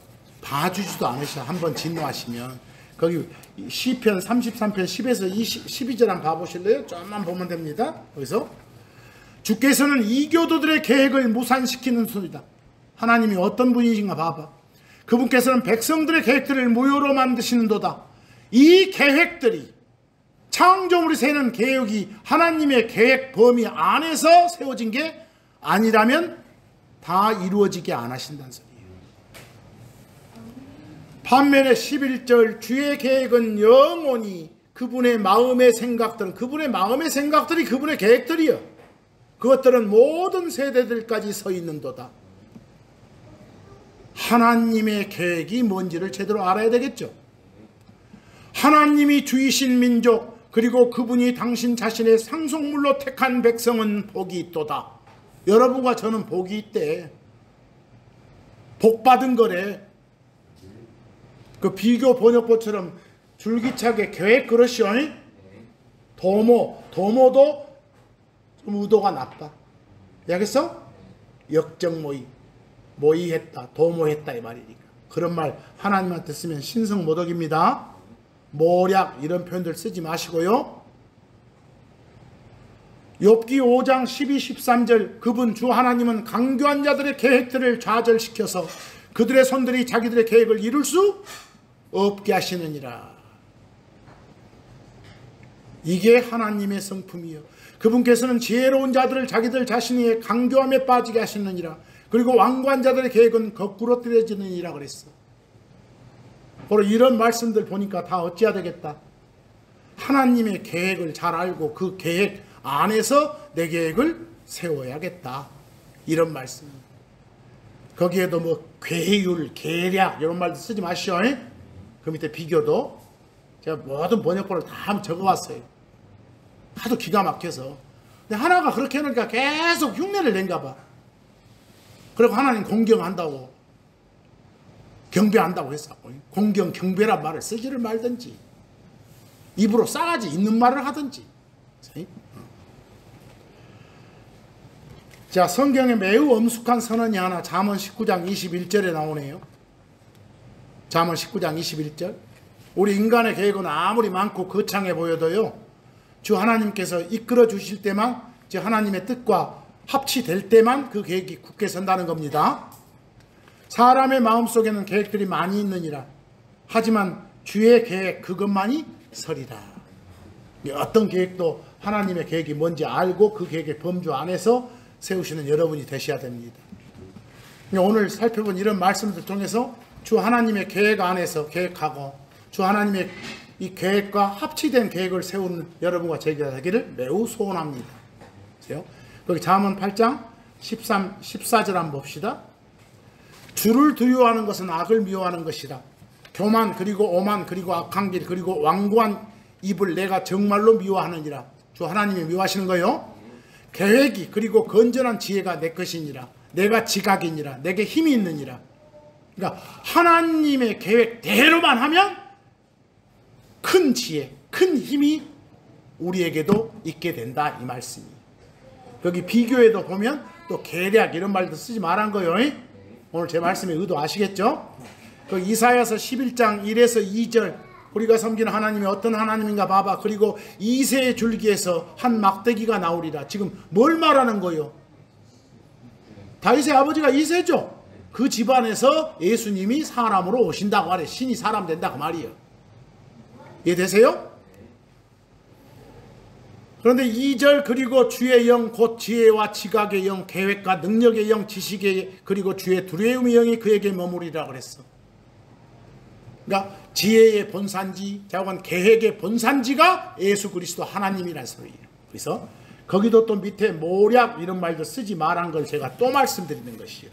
봐주지도 않으셔. 한번 진노하시면 거기 시편 33편 10에서 12절 한번 봐보실래요? 좀만 보면 됩니다. 그래서 주께서는 이교도들의 계획을 무산시키는 소리다. 하나님이 어떤 분이신가 봐봐. 그분께서는 백성들의 계획들을 무효로 만드시는도다. 이 계획들이 창조물이 세는 계획이 하나님의 계획 범위 안에서 세워진 게 아니라면 다 이루어지게 안 하신다는 소리예요. 반면에 11절 주의 계획은 영원히 그분의 마음의 생각들은 그분의 계획들이요. 그것들은 모든 세대들까지 서 있는도다. 하나님의 계획이 뭔지를 제대로 알아야 되겠죠. 하나님이 주이신 민족 그리고 그분이 당신 자신의 상속물로 택한 백성은 복이 있도다. 여러분과 저는 복이 있대. 복 받은 거래. 그 비교 번역본처럼 줄기차게 계획 그릇이요. 도모도 좀 의도가 나빠. 여기서 역정모의, 모의했다, 도모했다 이 말이니까. 그런 말 하나님한테 쓰면 신성모독입니다. 모략 이런 표현들 쓰지 마시고요. 욥기 5장 12, 13절 그분 주 하나님은 강교한 자들의 계획들을 좌절시켜서 그들의 손들이 자기들의 계획을 이룰 수 없게 하시느니라. 이게 하나님의 성품이요. 그분께서는 지혜로운 자들을 자기들 자신의 강교함에 빠지게 하시느니라. 그리고 완고한 자들의 계획은 거꾸로 떨어지느니라 그랬어. 바로 이런 말씀들 보니까 다 어찌해야 되겠다. 하나님의 계획을 잘 알고 그 계획 안에서 내 계획을 세워야겠다. 이런 말씀. 거기에도 뭐 괴율, 계략 이런 말도 쓰지 마시오. 그 밑에 비교도 제가 모든 번역본을 다 적어왔어요. 하도 기가 막혀서. 근데 하나가 그렇게 해놓으니까 계속 흉내를 낸가 봐. 그리고 하나님 공경한다고 경배한다고 했어. 공경 경배란 말을 쓰지를 말든지 입으로 싸가지 있는 말을 하든지. 자, 성경에 매우 엄숙한 선언이 하나 잠언 19장 21절에 나오네요. 잠언 19장 21절. 우리 인간의 계획은 아무리 많고 거창해 보여도요, 주 하나님께서 이끌어 주실 때만, 즉 하나님의 뜻과 합치될 때만 그 계획이 굳게 선다는 겁니다. 사람의 마음속에는 계획들이 많이 있느니라. 하지만 주의 계획 그것만이 설이라. 어떤 계획도 하나님의 계획이 뭔지 알고 그 계획의 범주 안에서 세우시는 여러분이 되셔야 됩니다. 오늘 살펴본 이런 말씀들 통해서 주 하나님의 계획 안에서 계획하고 주 하나님의 이 계획과 합치된 계획을 세우는 여러분과 제가 되기를 매우 소원합니다. 거기 잠언 8장 13, 14절 한번 봅시다. 주를 두려워하는 것은 악을 미워하는 것이라. 교만 그리고 오만 그리고 악한 길 그리고 완고한 입을 내가 정말로 미워하느니라. 주 하나님이 미워하시는 거요. 계획이 그리고 건전한 지혜가 내 것이니라. 내가 지각이니라. 내게 힘이 있느니라. 그러니까 하나님의 계획대로만 하면 큰 지혜, 큰 힘이 우리에게도 있게 된다 이 말씀이. 여기 비교에도 보면 또 계략 이런 말도 쓰지 말한 거예요. 오늘 제 말씀의 의도 아시겠죠? 그 이사야서 11장 1에서 2절 우리가 섬기는 하나님이 어떤 하나님인가 봐봐. 그리고 이새의 줄기에서 한 막대기가 나오리라. 지금 뭘 말하는 거예요? 다윗의 아버지가 이새죠. 그 집안에서 예수님이 사람으로 오신다고 하래. 신이 사람 된다고 말이에요. 이해되세요? 그런데 2절 그리고 주의 영 곧 지혜와 지각의 영 계획과 능력의 영 지식의 그리고 주의 두려움의 영이 그에게 머무리라 그랬어. 그러니까 지혜의 본산지 자관 계획의 본산지가 예수 그리스도 하나님이라는 소리예요. 그래서 거기도 또 밑에 모략 이런 말도 쓰지 말한 걸 제가 또 말씀드리는 것이에요.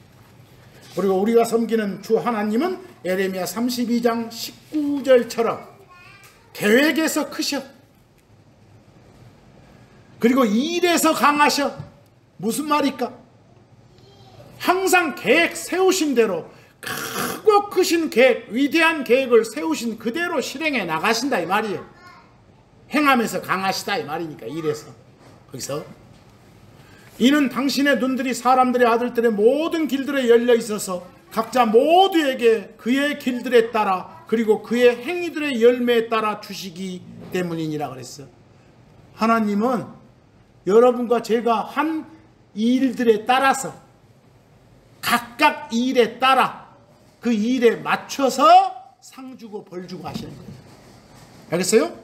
그리고 우리가 섬기는 주 하나님은 에레미야 32장 19절처럼 계획에서 크셔. 그리고 일에서 강하셔. 무슨 말일까? 항상 계획 세우신 대로 크고 크신 계획, 위대한 계획을 세우신 그대로 실행해 나가신다 이 말이에요. 행함에서 강하시다 이 말이니까. 일에서. 거기서 이는 당신의 눈들이 사람들의 아들들의 모든 길들에 열려 있어서 각자 모두에게 그의 길들에 따라 그리고 그의 행위들의 열매에 따라 주시기 때문이니라 그랬어요. 하나님은 여러분과 제가 한 일들에 따라서 각각 일에 따라 그 일에 맞춰서 상 주고 벌 주고 하시는 거예요. 알겠어요?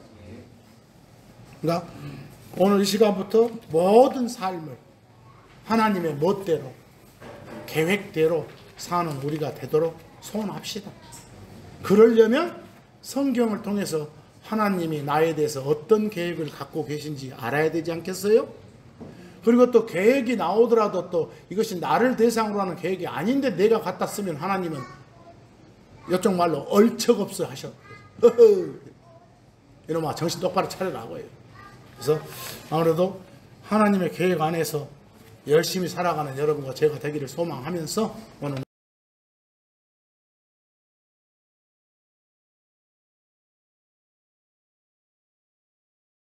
그러니까 오늘 이 시간부터 모든 삶을 하나님의 멋대로 계획대로 사는 우리가 되도록 소원합시다. 그러려면 성경을 통해서 하나님이 나에 대해서 어떤 계획을 갖고 계신지 알아야 되지 않겠어요? 그리고 또 계획이 나오더라도 또 이것이 나를 대상으로 하는 계획이 아닌데 내가 갖다 쓰면 하나님은 이쪽 말로 얼척없어 하셔. 이놈아 정신 똑바로 차려라고 해요. 그래서 아무래도 하나님의 계획 안에서 열심히 살아가는 여러분과 제가 되기를 소망하면서 오늘